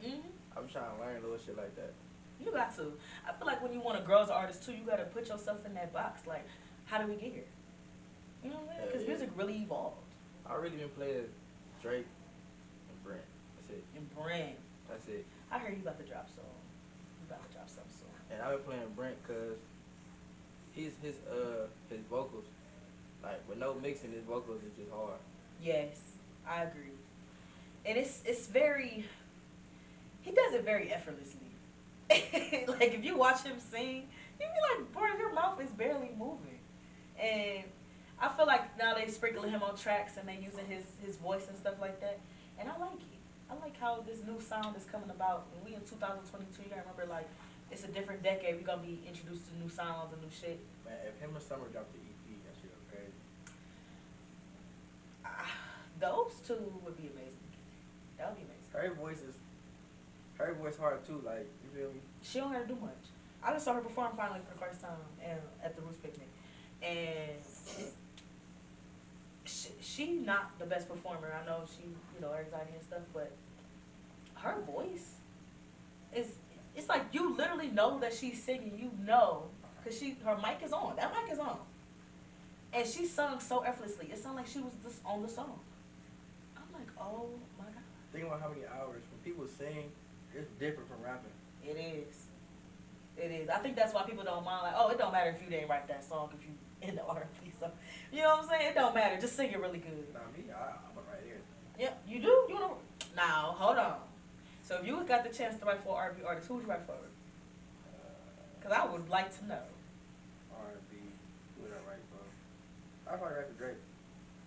Mhm. I'm trying to learn little shit like that. You got to. I feel like when you want to grow as an artist too, you got to put yourself in that box. Like, how did we get here? You know what I'm saying? Because music really evolved. I really been playing Drake and Brent. That's it. And Brent. That's it. I heard you about to drop some. You about to drop something soon. And I've been playing Brent because his vocals, like with no mixing, his vocals is just hard. Yes, I agree. And it's very. He does it very effortlessly. Like if you watch him sing, you be like, boy, your mouth is barely moving. And I feel like now they sprinkling him on tracks and they using his voice and stuff like that. And I like it. I like how this new sound is coming about. And we in 2022, you gotta remember like it's a different decade. We're gonna be introduced to new sounds and new shit. Man, if him and Summer dropped the EP, that shit go crazy. Those two would be amazing. That would be amazing. Her voice hard too. Like you feel me? She don't have to do much. I just saw her perform finally for the first time at the Roots Picnic, and she not the best performer. I know she, anxiety and stuff, but her voice is, it's like you literally know that she's singing. You know, cause her mic is on. That mic is on, and she sung so effortlessly. It sounded like she was just on the song. I'm like, oh my god. Think about how many hours when people sing, it's different from rapping. It is. It is. I think that's why people don't mind. Like, oh, it don't matter if you didn't write that song if you in the R&B. So, you know what I'm saying? It don't matter. Just sing it really good. Nah, me, I'm a writer. Yeah, you do. You know. Now, hold on. So, if you got the chance to write for an R&B artist, who would you write for? Because I would like to know. R&B, who would I write for? I'd probably write for Drake.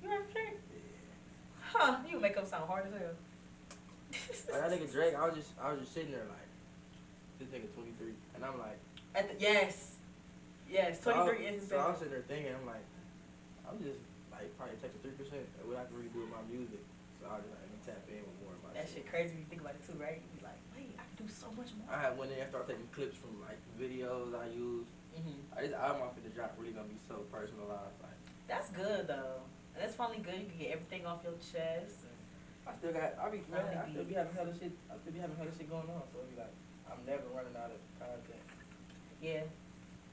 You write for Drake? Yeah. Huh? You make him sound hard as hell. Like that nigga Drake, I was just sitting there like, this nigga 23, and I'm like, Yes, 23 in his So I bag. was sitting there thinking, I'm like, I'm just like probably taking 3% of what I can really do with my music. So I just like, let me tap in with more of my That shit crazy when you think about it too, right? You be like, wait, I can do so much more. I had went in and started taking clips from like videos I use. This album I'm finna drop really gonna be so personalized. Like That's good though. And that's finally good. You can get everything off your chest. I still be having hella shit. I still be having hella shit going on. So it be like, I'm never running out of content. Yeah,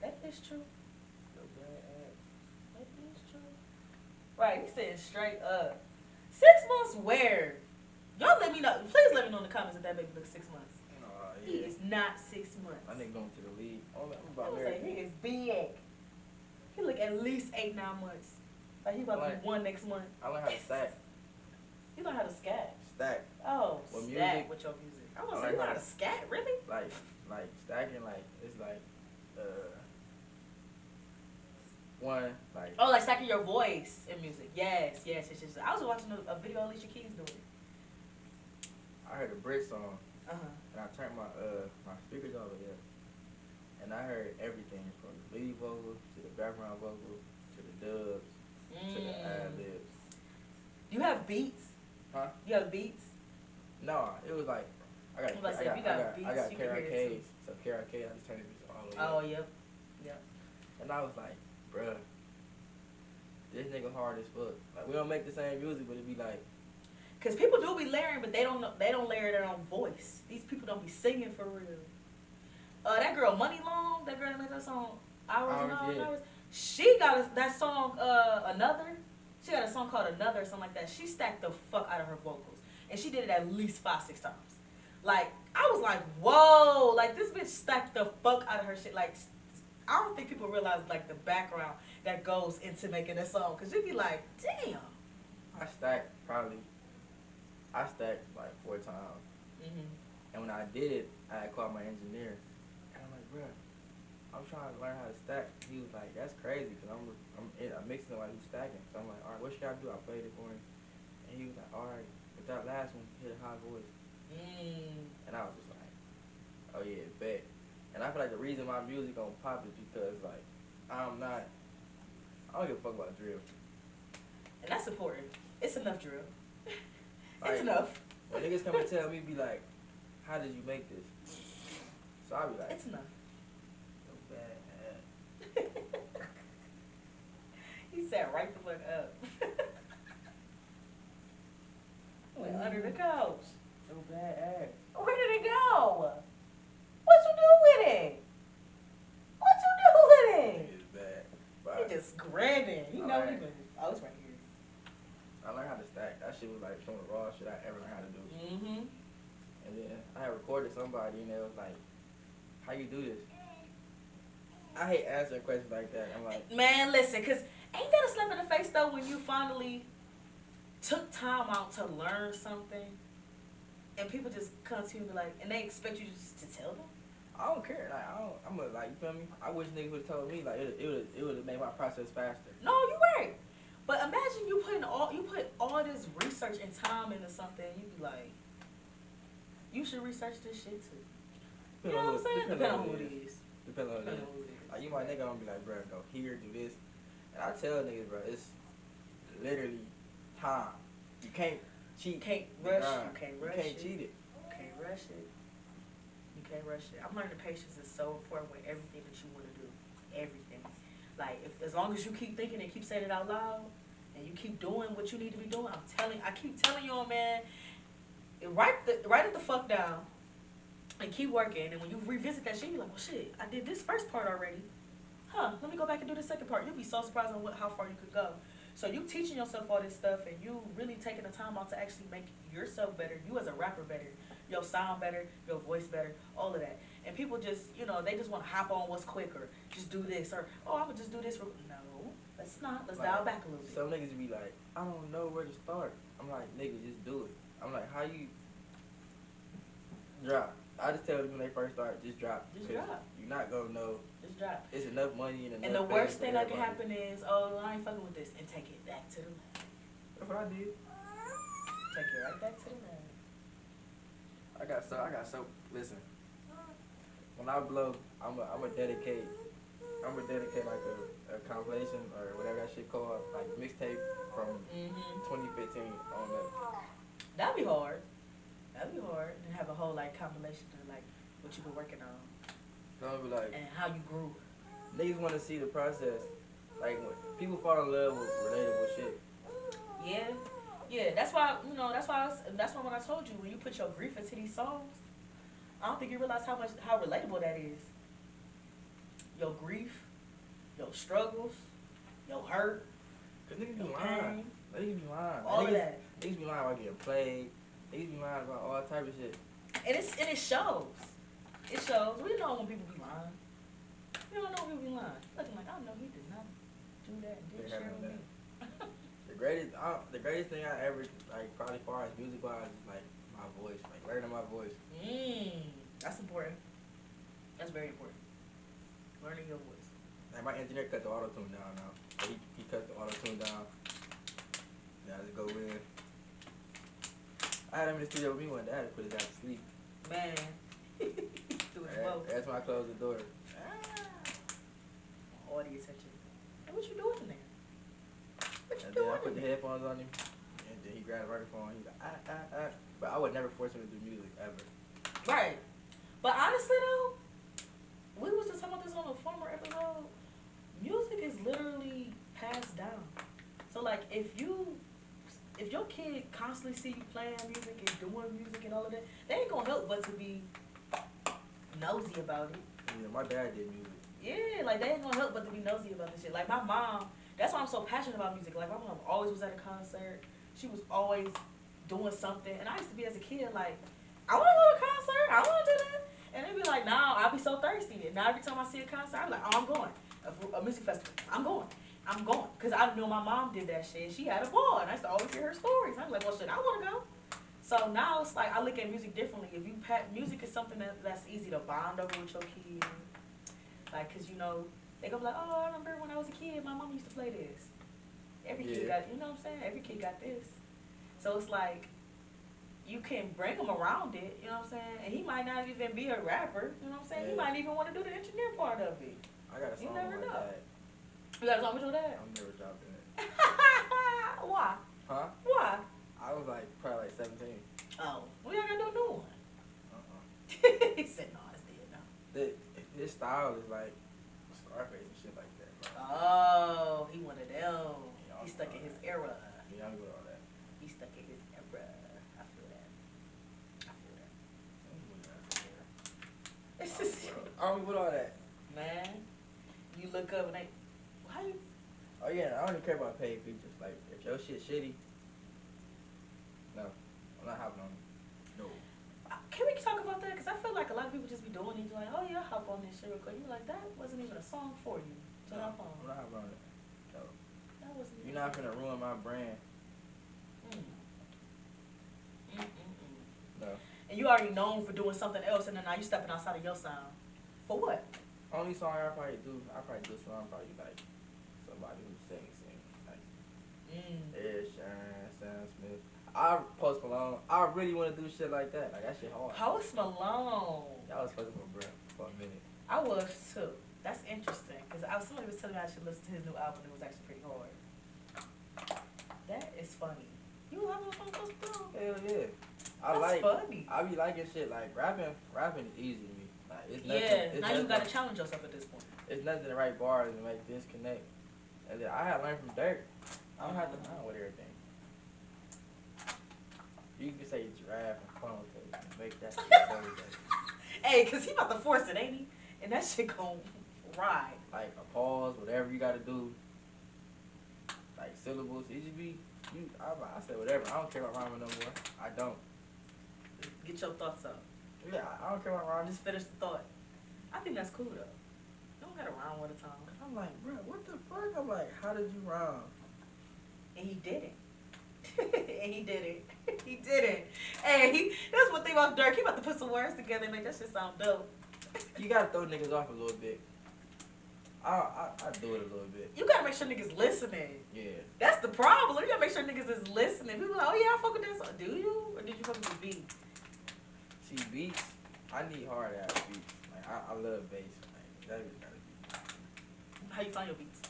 that is true. So bad ass. That is true. Right, he said straight up. 6 months where? Y'all let me know. Please let me know in the comments if that baby looks 6 months. Yeah. He is not 6 months. I think going to the league. I'm I about was married. like, he is big. He look at least 8, 9 months. Like he about to be 1 next month. I learned how to stack. You know how to scat. Stack. Oh, With stack music. with your music. I was I like, like you know how how to scat? Really? Like stacking. Like it's like, one like. Oh, like stacking your voice in music. Yes. I was watching a video of Alicia Keys doing it. I heard a Brit song. Uh-huh. And I turned my speakers over there, and I heard everything from the lead vocal to the background vocal to the dubs to the ad libs. Do you have beats? Huh? You have beats? No, it was like I got KRKs. So KRK, I just turned it all the way Oh, up. yep. And I was like, bruh, this nigga hard as fuck. Like we don't make the same music, but it be like. Cause people do be layering, but they don't layer their own voice. These people don't be singing for real. That girl Money Long, that girl that made that song, Hours and Hours, hours and yeah. hours. She got that song, Another. She got a song called Another or something like that. She stacked the fuck out of her vocals. And she did it at least 5, 6 times. Like, I was like, whoa, like this bitch stacked the fuck out of her shit. Like, I don't think people realize like the background that goes into making a song. Cause you'd be like, damn. I stacked probably. I stacked like 4 times. Mm-hmm. And when I did it, I had called my engineer. And I'm like, bruh, I'm trying to learn how to stack. He was like, that's crazy, because I'm mixing it while he's stacking. So I'm like, all right, what should I do? I played it for him. And he was like, all right, with that last one, hit a high voice. And I was just like, oh yeah, bet. And I feel like the reason my music gonna pop is because, like, I don't give a fuck about drill. And that's important. It's enough drill. Like, it's enough. When niggas come and tell me, be like, how did you make this? So I be like, it's enough. So bad. He said right the fuck up. Went under the couch. So bad. Where did it go? What you do with it? What you do with it? It's bad. He just grabbing. He know he been. Oh, it's right here. I learned how to stack. That shit was like some of the raw shit I ever learned how to do. Mm-hmm. And then I had recorded somebody and they was like, how you do this? I hate answering questions like that. I'm like, man, listen, cause ain't that a slap in the face though when you finally took time out to learn something, and people just come to you and be like, and they expect you just to tell them? I don't care. Like I'm like, you feel me? I wish niggas would have told me. Like it would have made my process faster. No, you right. But imagine you put all this research and time into something. You be like, you should research this shit too. You know what I'm saying? Depending on who it is. Depending on who it is. Like you my nigga, I'm gonna be like, bro, go here, do this, and I tell niggas, bro, it's literally time. You can't cheat. You can't rush. You can't rush. You can't cheat it. You can't rush it. You can't rush it. I'm learning patience is so important with everything that you want to do. Everything. Like as long as you keep thinking and keep saying it out loud, and you keep doing what you need to be doing, I keep telling you, man, write it the fuck down. And keep working, and when you revisit that shit, you're like, well, shit, I did this first part already. Huh, let me go back and do the second part. You'll be so surprised on how far you could go. So you teaching yourself all this stuff, and you really taking the time out to actually make yourself better, you as a rapper better, your sound better, your voice better, all of that. And people just, they just want to hop on what's quick, or just do this, or, oh, I'm going to just do this. No, let's not. Let's dial back a little bit. Some niggas be like, I don't know where to start. I'm like, nigga, just do it. I'm like, how you drop? I just tell them when they first start, just drop. Just drop. You're not gonna know. Just drop. It's enough money and enough. And the worst thing that can happen is, oh, I ain't fucking with this, and take it back to the left. That's what I did. Take it right back to the left. I got so. Listen, when I blow, I'm a dedicate like a compilation or whatever that shit called, like mixtape from 2015 on that. That'd be hard. That'd be hard to have a whole like compilation of like what you've been working on. So I'll be like, and how you grew. Niggas want to see the process. Like when people fall in love with relatable shit. Yeah. That's why when I told you when you put your grief into these songs, I don't think you realize how relatable that is. Your grief, your struggles, your hurt, Cause niggas be your lying. pain, Niggas be lying. all of that. Niggas be lying about getting played. Niggas be lying about all type of shit. And it shows. It shows. We know when people be lying. We don't know when people be lying. Looking like, I know he did not do that and didn't share with me. The greatest thing I ever, like, probably far as music wise is like my voice, like learning my voice. That's important. That's very important. Learning your voice. Like my engineer cut the auto tune down now. So he cut the auto tune down. Now let's go in. I had him in the studio with me one day. I had to put his ass to sleep. Man. That's when I closed the door. All the attention. Hey, what you doing in there? What you And doing? then I put the headphones on him, and then he grabbed the microphone. He's like, But I would never force him to do music ever. Right. But honestly though, we was just talking about this on a former episode. Music is literally passed down. So like if your kid constantly see you playing music and doing music and all of that, they ain't gonna help but to be nosy about it. Yeah, my dad did music. Yeah, like they ain't gonna help but to be nosy about this shit. Like my mom, that's why I'm so passionate about music. Like my mom always was at a concert. She was always doing something, and I used to be as a kid like, I want to go to a concert. I want to do that, and they'd be like, nah, I'll be so thirsty. And now every time I see a concert, I'm like, oh, I'm going. A music festival, I'm going. I'm going, cause I know my mom did that shit. She had a ball, and I used to always hear her stories. I'm like, well, shit, I want to go. So now it's like I look at music differently. If you music is something that's easy to bond over with your kids. Like, cause you know, they go like, oh, I remember when I was a kid, my mom used to play this. Every kid got, you know what I'm saying? Every kid got this. So it's like, you can bring him around it, you know what I'm saying? And he might not even be a rapper, you know what I'm saying? Yeah. He might even want to do the engineer part of it. I got a song with my dad. You got a song with your dad? I'm never dropping it. Why? Huh? Why? I was like, probably like 17. Oh, well, y'all gotta do a new one. He said, no, it's dead now. His style is like Scarface and shit like that, bro. Oh, he one of them. He stuck in his era. Yeah, I'm with all that. He stuck in his era. I feel that. It's just, I'm with all that. Man, you look up and they, how you? Oh yeah, I don't even care about paid features. Like, if your shit shitty, no, I'm not hopping on it. No. Can we talk about that? Because I feel like a lot of people just be doing it, like, oh yeah, hop on this shit real quick. You're like, that wasn't even a song for you. So no, hop on. I'm not hopping on it. No. That wasn't. You're not gonna ruin my brand. No. And you already known for doing something else, and then now you stepping outside of your sound. For what? Only song I probably do a song probably like somebody who sings like Ed Sheeran, Sam Smith. I Post Malone. I really want to do shit like that. Like that shit hard. Post Malone. Y'all was fucking with bro for a minute. I was too. That's interesting because somebody was telling me I should listen to his new album. It was actually pretty hard. That is funny. You love Post Malone? Hell yeah. That's funny. I be liking shit like rapping. Rapping is easy to me. Like it's nothing. Yeah. It's now nothing, you gotta challenge yourself at this point. It's nothing to write bars and make this connect. And then I had learned from Dirk. I don't have to learn with everything. You can say giraffe and funnel cake and make that shit everything. Hey, cause he about to force it, ain't he? And that shit gon' ride. Like a pause, whatever you gotta do. Like syllables, it just be I say whatever. I don't care about rhyming no more. I don't. Get your thoughts out. Yeah, I don't care about rhyming. Just finish the thought. I think that's cool though. You don't gotta rhyme all the time. I'm like, bro, what the fuck? I'm like, how did you rhyme? And he did it. And he did it. He did it. Hey, that's one thing about Dirk. He about to put some words together and make that shit sound dope. You gotta throw niggas off a little bit. I do it a little bit. You gotta make sure niggas listening. Yeah. That's the problem. You gotta make sure niggas is listening. People like, oh yeah, I fuck with that song. Do you? Or did you fuck with the beat? See, beats, I need hard ass beats. Like, I love bass. Like, that is gotta be. How you find your beats?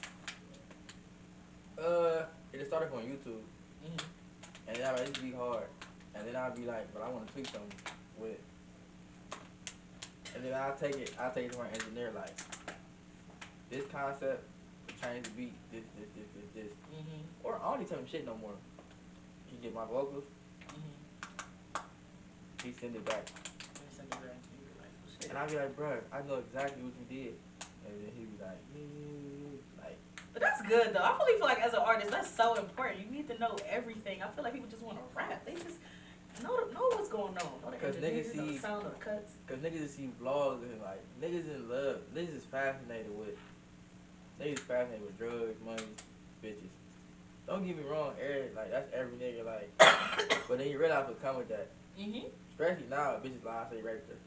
It started from YouTube. And then I used to be hard. And then I'd be like, but I want to tweak something with it. And then I'll take it to my engineer, like, this concept, change the beat, this. Or I don't need to tell him shit no more. He get my vocals, he send it back. And I'll be like, bro, I know exactly what you did. And then he'd be like, yeah, like. But that's good though. I really feel like as an artist, that's so important. You need to know everything. I feel like people just want to rap. They just know what's going on. Know the engineers, know the sound, know the cuts. Cause niggas just see vlogs and like niggas in love. Niggas is fascinated with drugs, money, bitches. Don't get me wrong, like that's every nigga like. But then you realize what come with that. Especially now, bitches lie say rape her.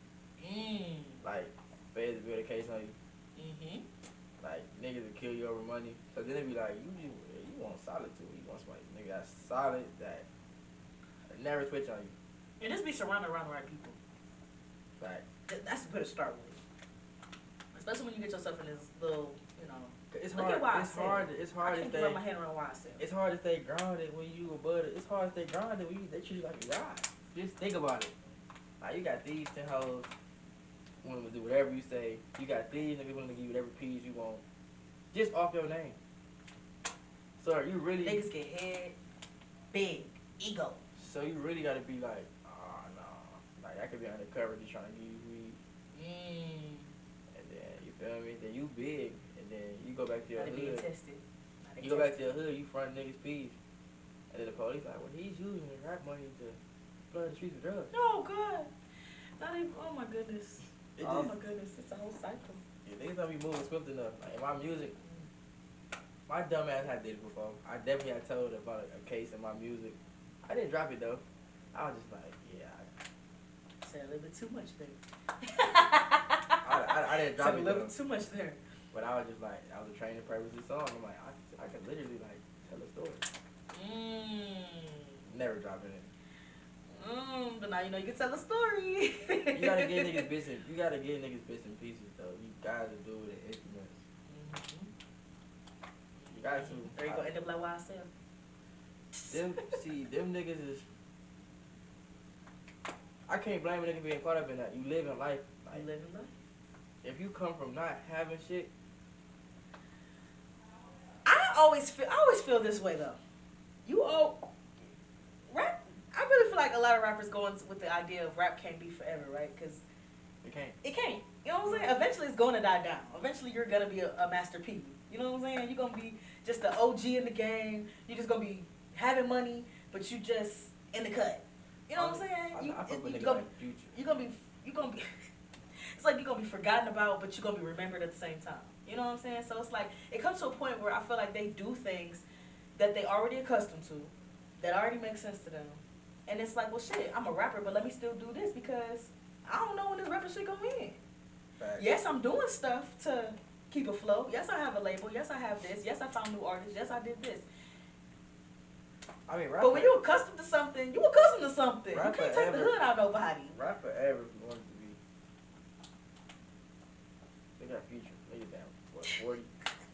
Like feds to build a case on you. Like niggas will kill you over money. So then they be like, you want solitude. You want somebody nigga that's solid that never switch on you. And just be surrounded around the right people. Right. That's a good start with. Especially when you get yourself in this little, you know. It's hard. It's hard to stay. My hand around why I said. It's hard to stay grounded when you above it. It's hard to stay grounded when they treat you like a god. Just think about it. Like you got these 10 hoes willing to do whatever you say. You got these niggas willing to give you whatever peas you want. Just off your name. So you really niggas get head, big, ego. So you really gotta be like, oh no. Like I could be undercover just trying to give you weed. And then you You know what I mean? Then you big, and then you go back to your Now they being hood. tested. You go back to your hood, you front niggas' peas. And then the police like, well, he's using his rap money to flood the streets with drugs. Oh, God. Not even, oh, my goodness. It Oh, just, my goodness. It's a whole cycle. yeah, niggas don't be moving swift enough. Like, in my music, my dumb ass had did it before. I definitely had told about a case in my music. I didn't drop it, though. I was just like, yeah. Said a little bit too much there. I didn't drop Said it, a little though. bit too much there. But I was just like, I was a training purposes song. I'm like, I could literally, like, tell a story. Never dropping it. But now you know you can tell a story. You gotta get niggas bits and pieces though. You gotta do it in instruments. You got to. There you go, end up like YSL. Them niggas is. I can't blame a nigga being caught up in that. You live in life. Like, You live in life. if you come from not having shit. I always feel this way though. Rap. I really feel like a lot of rappers go with the idea of rap can't be forever, right? Because It can't. it can't. You know what I'm saying? Eventually, it's going to die down. Eventually, you're gonna be a master P. You know what I'm saying? You're gonna be just the OG in the game. You're just gonna be having money, but you just in the cut. You know what I'm saying? I fuck with niggas like Future. You're gonna be. It's like you're gonna be forgotten about, but you're gonna be remembered at the same time. You know what I'm saying? So it's like it comes to a point where I feel like they do things that they already accustomed to, that already makes sense to them, and it's like, well, shit, I'm a rapper, but let me still do this because I don't know when this rapper shit gonna end. Facts. Yes, I'm doing stuff to keep afloat. Yes, I have a label. Yes, I have this. Yes, I found new artists. Yes, I did this. I mean, rap. But when you're accustomed to something, you accustomed to something. You Rap can't take the forever. hood out of nobody. Rap forever if you want it to be. Look at Future. Look at that. What, 40?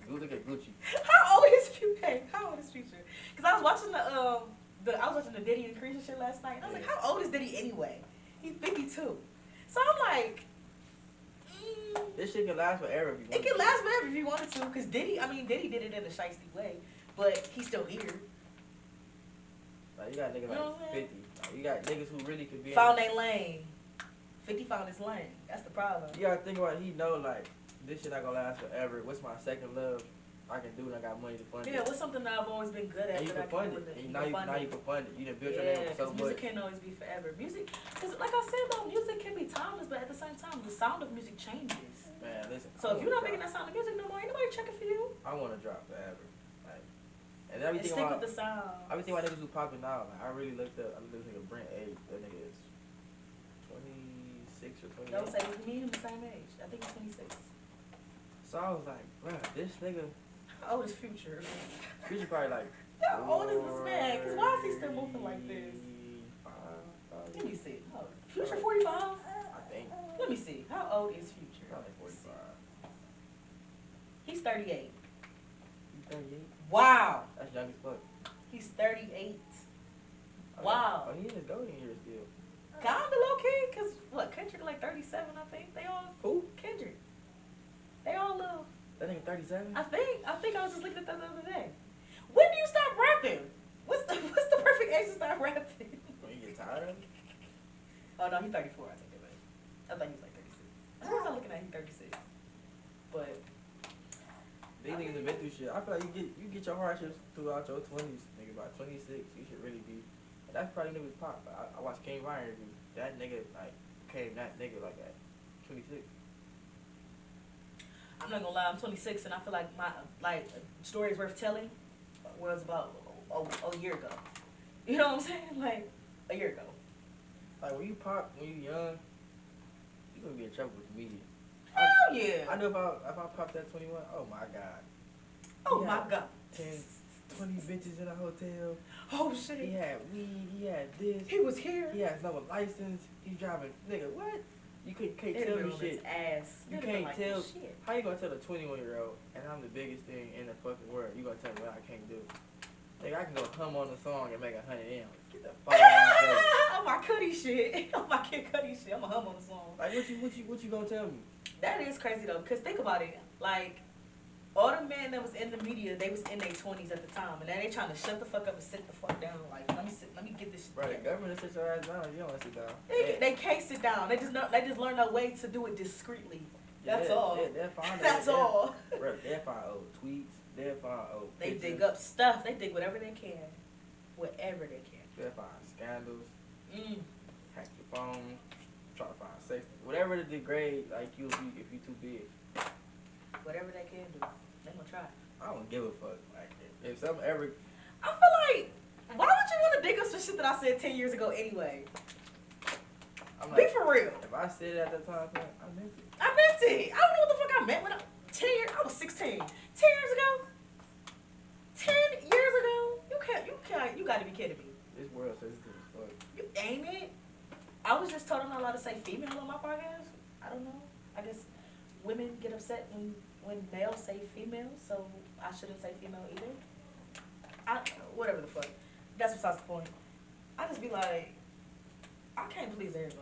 Go look at Gucci. How old is Future? How old is Future? Because I was watching the Diddy and Creature shit last night. And I was like, how old is Diddy anyway? He's 52. So I'm like, This shit can last forever if you want it can last forever if you wanted to. Because Diddy did it in a shiesty way, but he's still here. Like, you got niggas like 50. Like, you got niggas who really could be Found their lane. 50 found his lane. That's the problem. You gotta think about it. He know, like, this shit not gonna last forever. What's my second love I can do and I got money to fund it? Yeah, what's something that I've always been good at? And you that can I fund do it. with And now you can fund it. You done built your name up so much. music can't always be forever. Music, because like I said though, music can be timeless, but at the same time, the sound of music changes. Man, listen. So if you're not making that sound of music no more, ain't nobody checking for you. I wanna drop forever. Like, and And everything stick about with the sound. everything about niggas who popping now, like, I really looked up. I looked at this nigga Brent age. That nigga is 26 or 28. Don't say me and him the same age. I think he's 26. So I was like, bruh, this nigga. How old is Future? Future probably like. How old is this man? Because why is he still moving like this? 45, Let me see. Oh, Future 45? I think. Let me see. How old is Future? Probably 45. He's 38. You 38? Wow. That's young as fuck. He's 38. Oh, Wow. Oh, he in his golden years still. Kinda low key, cause what, Kendrick like 37, I think. They all Who? Kendrick. They all little. That nigga 37? I think I was just looking at that the other day. When do you stop rapping? What's the perfect age to stop rapping? When you get tired of it? Oh no, he's 34. I take that back. I thought he was like 36. I was looking at he's 36. But These niggas have been through shit. I feel like you get your hardships throughout your 20s, nigga. By 26, you should really be. And that's probably niggas pop. I watched King Ryan interview. That nigga like became that nigga like at 26. I'm not gonna lie, I'm 26 and I feel like my stories worth telling was about a year ago. You know what I'm saying? Like a year ago. Like when you pop, when you young, you gonna be in trouble with the media. Hell yeah. I know if I popped at 21, oh my god. Oh my god. 10, 20 bitches in a hotel. Oh shit. He had weed. He had this. He was here. He has no license. He's driving. Nigga, what? You can't tell me shit. Ass. You can't like, tell. Shit. How you gonna tell a 21-year-old and I'm the biggest thing in the fucking world? You gonna tell me what I can't do? Nigga, I can go hum on the song and make 100 M. Get the fuck out of my face. Oh my Cudi shit. Oh my Kid Cudi shit. I'ma hum on the song. Like what you gonna tell me? That is crazy though, cause think about it. Like all the men that was in the media, they was in their 20s at the time, and now they trying to shut the fuck up and sit the fuck down. Like let me get this shit. Bro, the together. government sit your ass down. You don't want to sit down. They can't sit down. They just learn a way to do it discreetly. That's all. They'll find That's all. Bro, they'll find old tweets. They'll find old They pictures. dig up stuff. They dig whatever they can. Whatever they can. They'll find scandals. Mm. Hack your phone. Try to find sex. Whatever to degrade, like you if you too big. Whatever they can do. They gonna try. I don't give a fuck. Like if something ever. I feel like, why would you want to dig up some shit that I said 10 years ago anyway? I'm Be like, for real. If I said it at that time, I meant it. I meant it. I don't know what the fuck I meant when 10 years. I was 16. 10 years ago. 10 years ago. You got to be kidding me. This world sensitive as fuck. You ain't it? I was just told I'm not allowed to say female on my podcast. I don't know. I guess women get upset when males say female, so I shouldn't say female either. Whatever the fuck. That's besides the point. I just be like, I can't please everybody.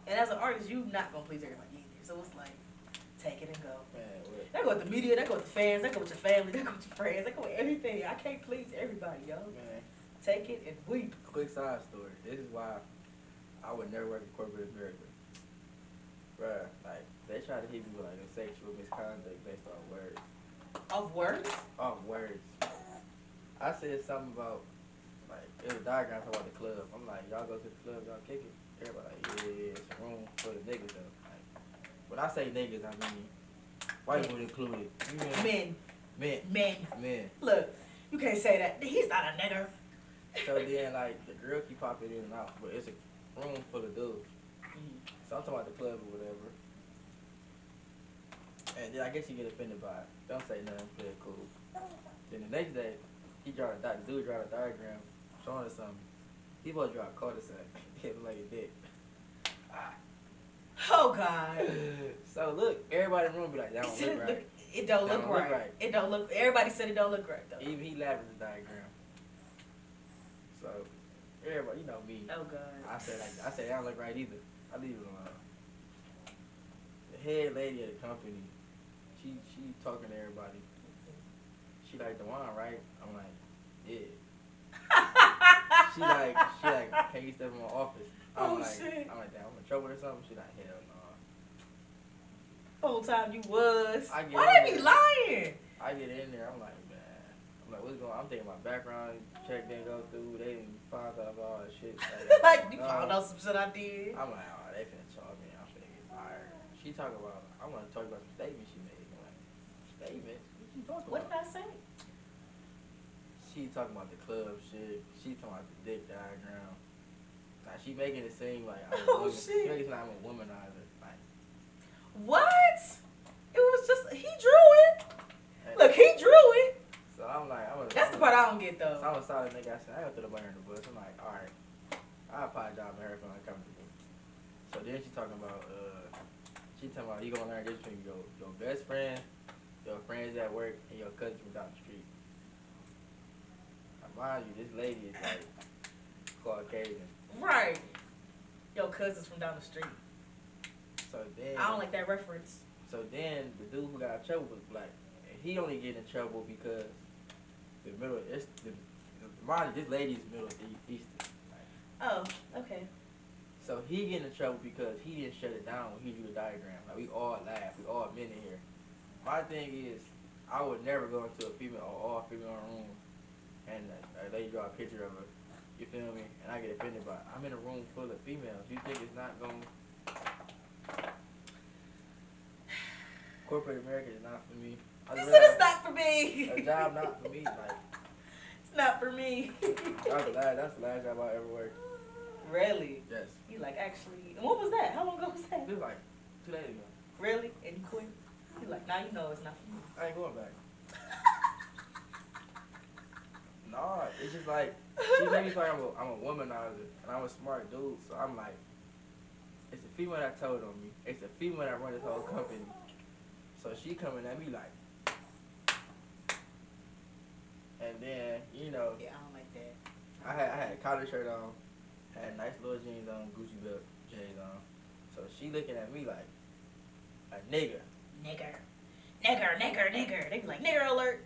And as an artist, you not gonna please everybody either. So it's like, take it and go. Man, what? They go with the media, they go with the fans, they go with your family, they go with your friends, they go with everything. I can't please everybody, yo. Man. Take it and weep. Quick side story. This is why I would never work in corporate America. Bruh, like, they try to hit me with like a sexual misconduct based on words. Of words? Off words. I said something about, like, it was a diagram talking about the club. I'm like, y'all go to the club, y'all kick it. Everybody like, yeah, it's a room full of niggas though. Like, when I say niggas, I mean white people included. You know? Men. Look, you can't say that. He's not a nigger. So then, like, the girl keep popping in and out, but it's a room full of dudes. So I'm talking about the club or whatever. And then I guess you get offended by it. Don't say nothing, play it cool. Then the next day, the dude drawed a diagram showing us something. He was draw a cul-de-sac. It was like a dick. Oh, God. So look, everybody in the room be like, that don't look right. It don't look right. It don't look, everybody said it don't look right, though. Even he laughed at the diagram. So, everybody, you know me. Oh, God. I said, that don't look right either. I leave it alone. The head lady of the company, she talking to everybody. She like, the Waun, right? I'm like, yeah. she like, can you step in my office? I'm like, shit. I'm like, damn, I'm in trouble or something? She like, hell no. Whole time you was. Why they be lying? I get in there, I'm like, man. I'm like, what's going on? I'm thinking my background check didn't go through. They didn't find out about all that shit. Like, you found out some shit I did. I'm like, oh, they finna charge me. I'm finna get fired. She talking about, I want to talk about some statements she made. I'm like, statements? What you talking What about? did I say? She talking about the club shit. She talking about the dick diagram. Like, she making it seem like I'm a woman. Shit. She making it seem like I'm a womanizer. Like, what? It was just, he drew it. Look, he drew it. So I'm like, that's the part I don't get, though. So I'm a solid nigga. I said, I got to throw the money in the bus. I'm like, all right. I apologize for her feeling uncomfortable. So then she talking about, you gonna learn this between your best friend, your friends at work, and your cousin from down the street. Now, mind you, this lady is like Caucasian. Right. Your cousins from down the street. So then I don't like that reference. So then the dude who got in trouble was black. And he only get in trouble because mind you, this lady's Middle Eastern. Oh, okay. So he get in trouble because he didn't shut it down when he drew the diagram. Like, we all laugh, we all men in here. My thing is, I would never go into a female or all female room and a lady draw a picture of her. You feel me? And I get offended by it. I'm in a room full of females. You think it's not going? Corporate America is not for me. You said it's not for me. A job not for me. Like, it's not for me. that's the last job I ever worked. Really? Yes. You like actually? And what was that? How long ago was that? It was like 2 days ago. Really? And you quit? You like, now you know it's not for me. I ain't going back. Nah, it's just like, she made me feel like I'm a womanizer, and I'm a smart dude, so I'm like, it's a female that told on me. It's a female that run this whole company. So she coming at me like, and then, you know. Yeah, I don't like that. I had a collar shirt on, had nice little jeans on, Gucci belt, J's on. So she looking at me like, a nigga. Nigger. They be like, nigger alert.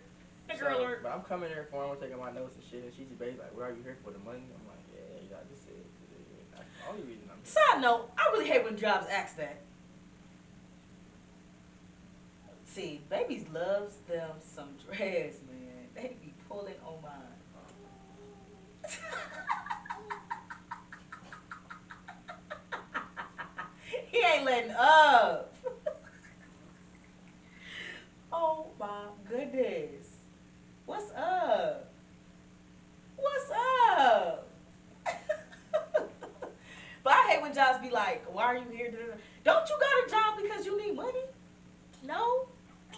Nigger alert. But I'm coming there for him, taking my notes and shit, and she's basically like, what are you here for, the money? I'm like, yeah, I just said, that's the only reason I'm here. Side note, I really hate when jobs ask that. See, babies loves them some dreads, man. They be pulling on mine. He ain't letting up. Oh my goodness. What's up? What's up? But I hate when jobs be like, why are you here? Don't you got a job because you need money? No.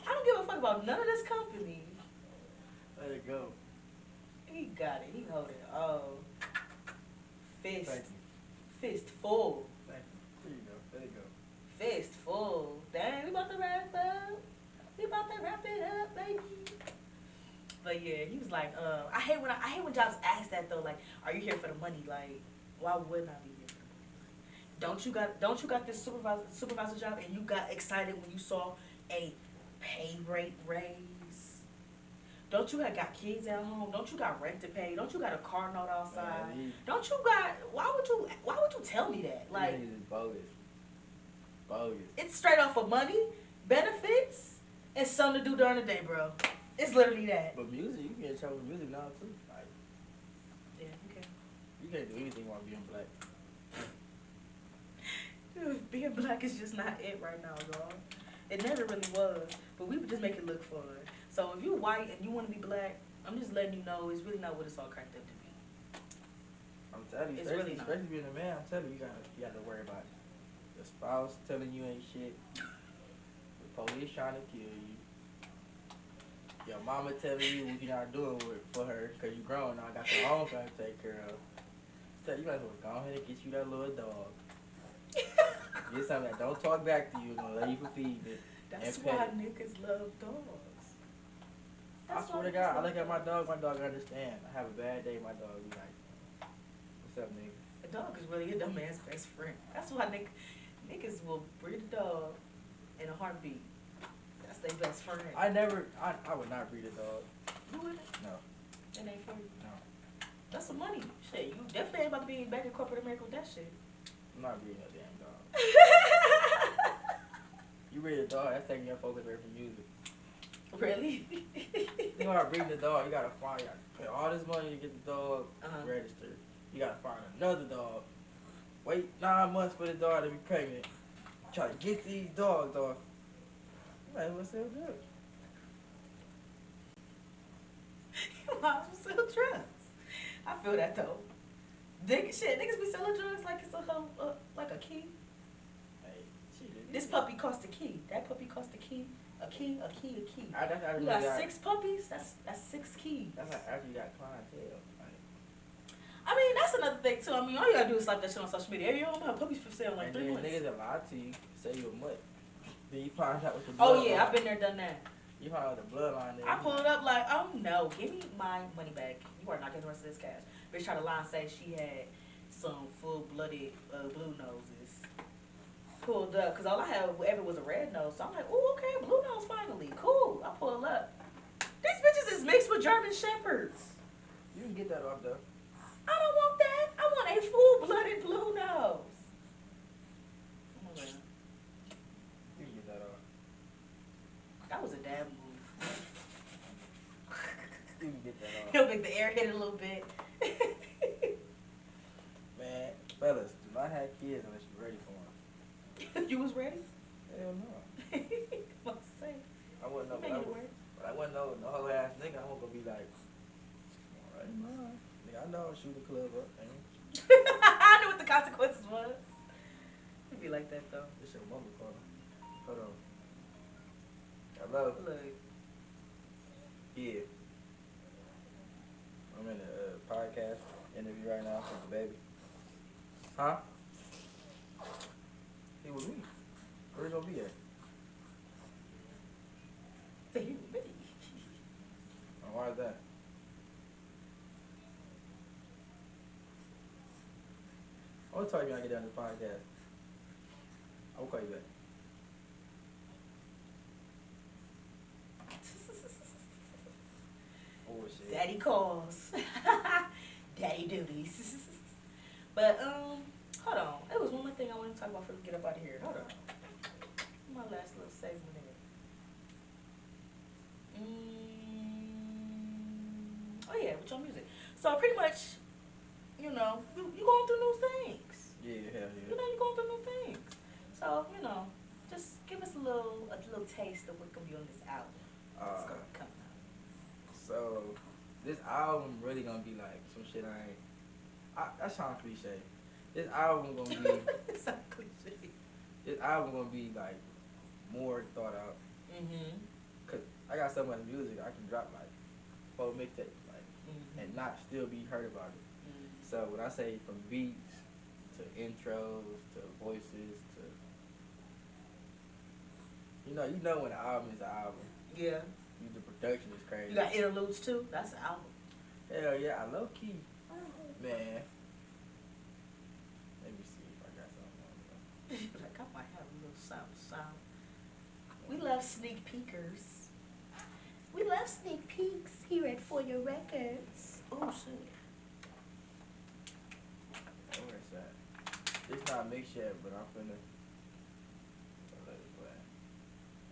I don't give a fuck about none of this company. Let it go. He got it. He hold it. Oh. Fist. Thank you. Fist full. Thank you. There you go. Let it go. Fist full. Dang, we about to wrap up. We about to wrap it up, baby. But yeah, he was like, I hate when jobs ask that though. Like, are you here for the money? Like, why wouldn't I be here for the money? Don't you got this supervisor job and you got excited when you saw a pay rate raise? Don't you got kids at home? Don't you got rent to pay? Don't you got a car note outside? Man, Don't you got? Why would you tell me that? Like, these is bogus. Bogus. it's straight off of money, benefits, and something to do during the day, bro. It's literally that. But music, you can get in trouble with music now too. Like, Yeah, okay. you can't do anything while being black. Dude, being black is just not it right now, y'all. It never really was, but we would just make it look fun. So if you white and you want to be black, I'm just letting you know it's really not what it's all cracked up to be. I'm telling you, It's especially, really not. especially being a man, I'm telling you, you gotta worry about your spouse telling you ain't shit, the police trying to kill you, your mama telling you what you're not doing for her because you grown now, got your own family to take care of. Tell you might as well go ahead and get you that little dog. Get something that don't talk back to you, gonna let you feed it. That's and why pet it. niggas love dogs. I swear to God, I look at my dog understand. I have a bad day, my dog be like, what's up, nigga? A dog is really a dumb man's best friend. That's why niggas will breed a dog in a heartbeat. That's their best friend. I would not breed a dog. You wouldn't? No. It ain't for you. No. That's some money. Shit, you definitely ain't about to be back in corporate America with that shit. I'm not breeding a damn dog. You breed a dog, that's taking your focus away from music. Really? You know how breeding a dog, you gotta pay all this money to get the dog registered. You gotta find another dog. Wait 9 months for the dog to be pregnant. Try to get these dogs, dog. You might as well sell drugs. You might as well sell drugs. I feel that though. Niggas be selling drugs like it's like a key. Hey, shit. This puppy cost a key. That puppy cost a key. A key. That's You got 6 puppies. That's 6 keys. That's after you got clientele. Like, I mean, that's another thing too. I mean, all you gotta do is slap that shit on social media. Hey, yo, my puppies for sale in like and 3 then months. niggas that lie to you, say you a mutt. Then you find out what the Oh bloodline. yeah, I've been there, done that. You find out the bloodline there. I pulled up like, oh no, give me my money back. You are not getting the rest of this cash. Bitch tried to lie and say she had some full-blooded blue noses. Pulled up, cause all I had ever was a red nose. So I'm like, oh okay, blue nose finally, cool. I pulled up. These bitches is mixed with German shepherds. You can get that off though. I don't want that. I want a full-blooded blue nose. Oh my God. You can get that off. That was a dab move. You can get that off. He'll make the air hit it a little bit. Man, fellas, do not have kids unless you're ready for them. You was ready? Hell no. What to say? I wouldn't know. You make it work. But I wouldn't know no whole ass nigga. I won't go be like, alright, man. Nigga, I know I'll shoot the club up, man. I knew what the consequences was. It'd be like that though. This your mama calling. Hold on. Hello? Look. Yeah. I'm in a podcast interview right now with the baby. Huh? He with me. Where he gonna be at? See, Oh, why is that? I'm gonna tell you when I get done this podcast. I'll call you back. Oh shit. Daddy calls. Daddy duties. But hold on. It was one more thing I wanted to talk about before we get up out of here. Hold on. My last little segment in. So pretty much, you going through new things. Yeah, hell yeah. You going through new things. So just give us a little taste of what's gonna be on this album. It's gonna Uh, be coming out. so this album really gonna be like some shit I ain't. That sounds cliche. This album gonna be. It's so cliche. This album gonna be like more thought out. Mhm. Cause I got so much music I can drop like 4 mixtapes like Mhm. and not still be heard about it. Mhm. So when I say from beats to intros to voices to you know when an album is an album. Yeah. The production is You crazy. got interludes too. That's an album. Hell yeah, I low key. Man, let me see if I got something Like I might have a little sound. We love sneak peekers. We love sneak peeks here at For Your Records. Oh shit. Where it's at? It's not mixed yet, but I'm finna let it play.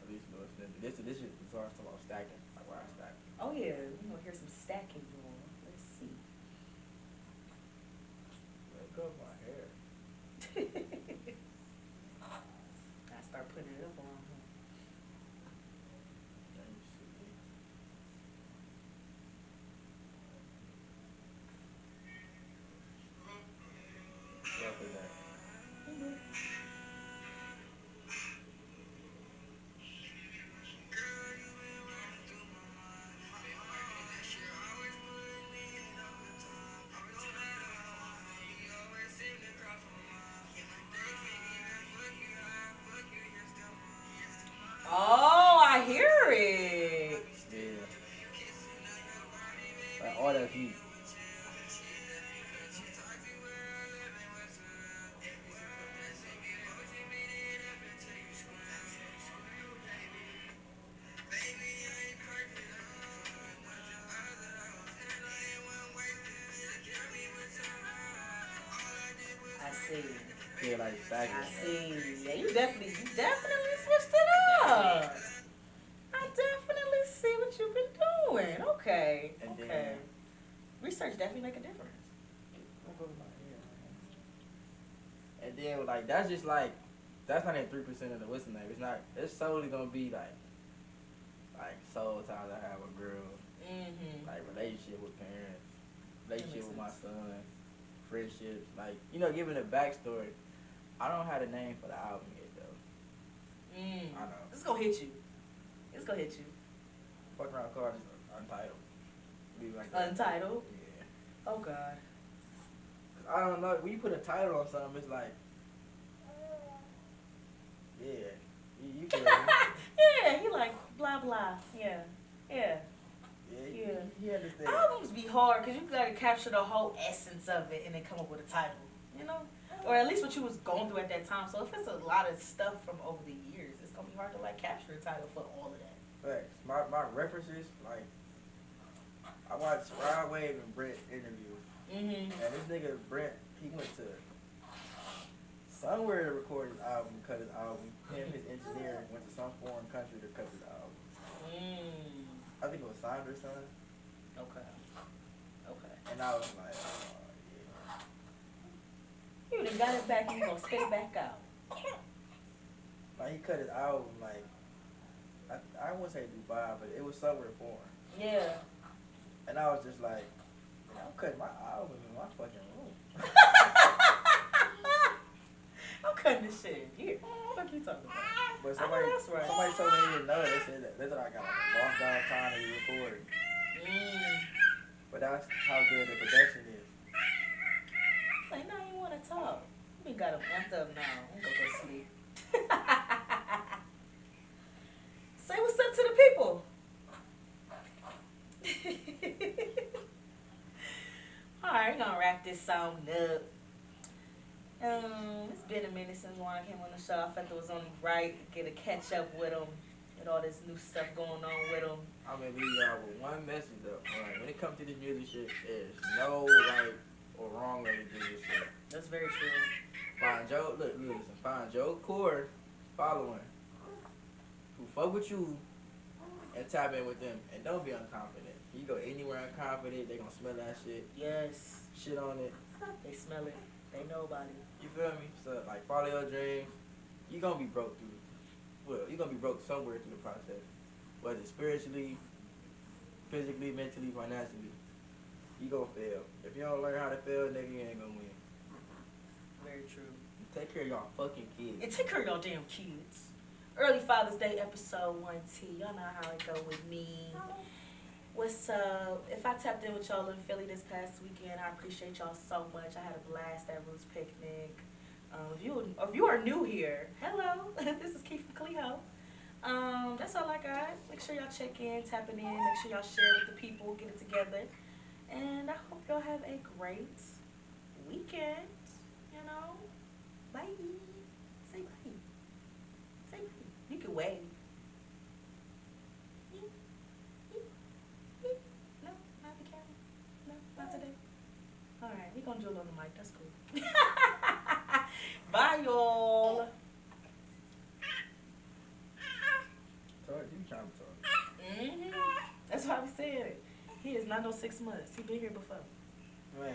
At least a little snippet. This is talking about stacking. Like why I stack. Oh yeah, we gonna hear some stacking going on. Let's see. Let go of my hair. I start putting it up on him. Let me see. What is that? Oh, I hear it. Yeah. Like all that's heat. I see. Yeah, like stacking. I see. Yeah, you definitely switched it up. I definitely see what you've been doing. Okay. And Okay. then Research definitely make a difference. let go of my hair, man. And then like that's not even 3% of the listen name. It's not. It's solely gonna be like soul times I have a girl, Mm-hmm. like relationship with parents, That relationship makes with my sense. son, friendships. Like giving a backstory. I don't have a name for the album yet though. I know. It's gonna hit you. It's gonna hit you. Fuck around car just untitled. Leave it like that. Untitled. Yeah. Oh God. 'Cause I don't know. When you put a title on something, it's like, yeah, you feel me? Yeah, he like blah blah. Yeah. Yeah. Yeah, Yeah. he understand. Albums be hard because you gotta capture the whole essence of it and then come up with a title. You know? Or at least what you was going through at that time. So if it's a lot of stuff from over the years, it's gonna be hard to like capture a title for all of that. Facts. My references, like, I watched Rod Wave and Brent interviews. Mm-hmm. And this nigga Brent, he went to somewhere to record his album, cut his album. Him, his engineer, went to some foreign country to cut his album. I think it was signed or something. Okay. Okay. And I was like, oh, yeah. You done got it back and you gonna spit it back out. Like, he cut his album, like, I wouldn't say Dubai, but it was somewhere foreign. Yeah. And I was just like, I'm cutting my album in my fucking room. I'm cutting this shit in here. What the fuck you talking about? But I know that's right. somebody told me they didn't know. They thought I got like a long down time to be recording. But that's how good the production is. Like, now you wanna talk. We got him amped up now. I'm gonna go sleep. Say what's up to the people. Alright, we're gonna wrap this song up. It's been a minute since Waun came on the show. I felt it was only right to get a catch up with him, with all this new stuff going on with him. I'm gonna leave y'all with one message though. Like, when it comes to this music shit, there's no right or wrong way to do this shit. That's very true. Find listen, find your core following who fuck with you and tap in with them, and don't be unconfident. You go anywhere unconfident, they gonna smell that shit. Yes. Shit on it. They smell it. They know about it. You feel me? So like follow your dreams. You gonna be broke through. Well, you gonna be broke somewhere through the process, whether spiritually, physically, mentally, financially. You gonna fail. If you don't learn how to fail, nigga, you ain't gonna win. Very true. Take care of y'all fucking kids. And take care of y'all damn kids. Early Father's Day episode 1T. Y'all know how it go with me. What's up? If I tapped in with y'all in Philly this past weekend, I appreciate y'all so much. I had a blast at Roots Picnic. If you are new here, hello. This is Keith from Cleo. That's all I got. Make sure y'all check in, tapping in. Make sure y'all share with the people, get it together. And I hope y'all have a great weekend. You know, bye. Say bye. Say bye. You can wave. No, not the camera. No, not today. All right, we gonna do it on the mic. That's cool. Bye, y'all. Talk, you trying to talk. That's why we said it. He is not no 6 months. He been here before. Man.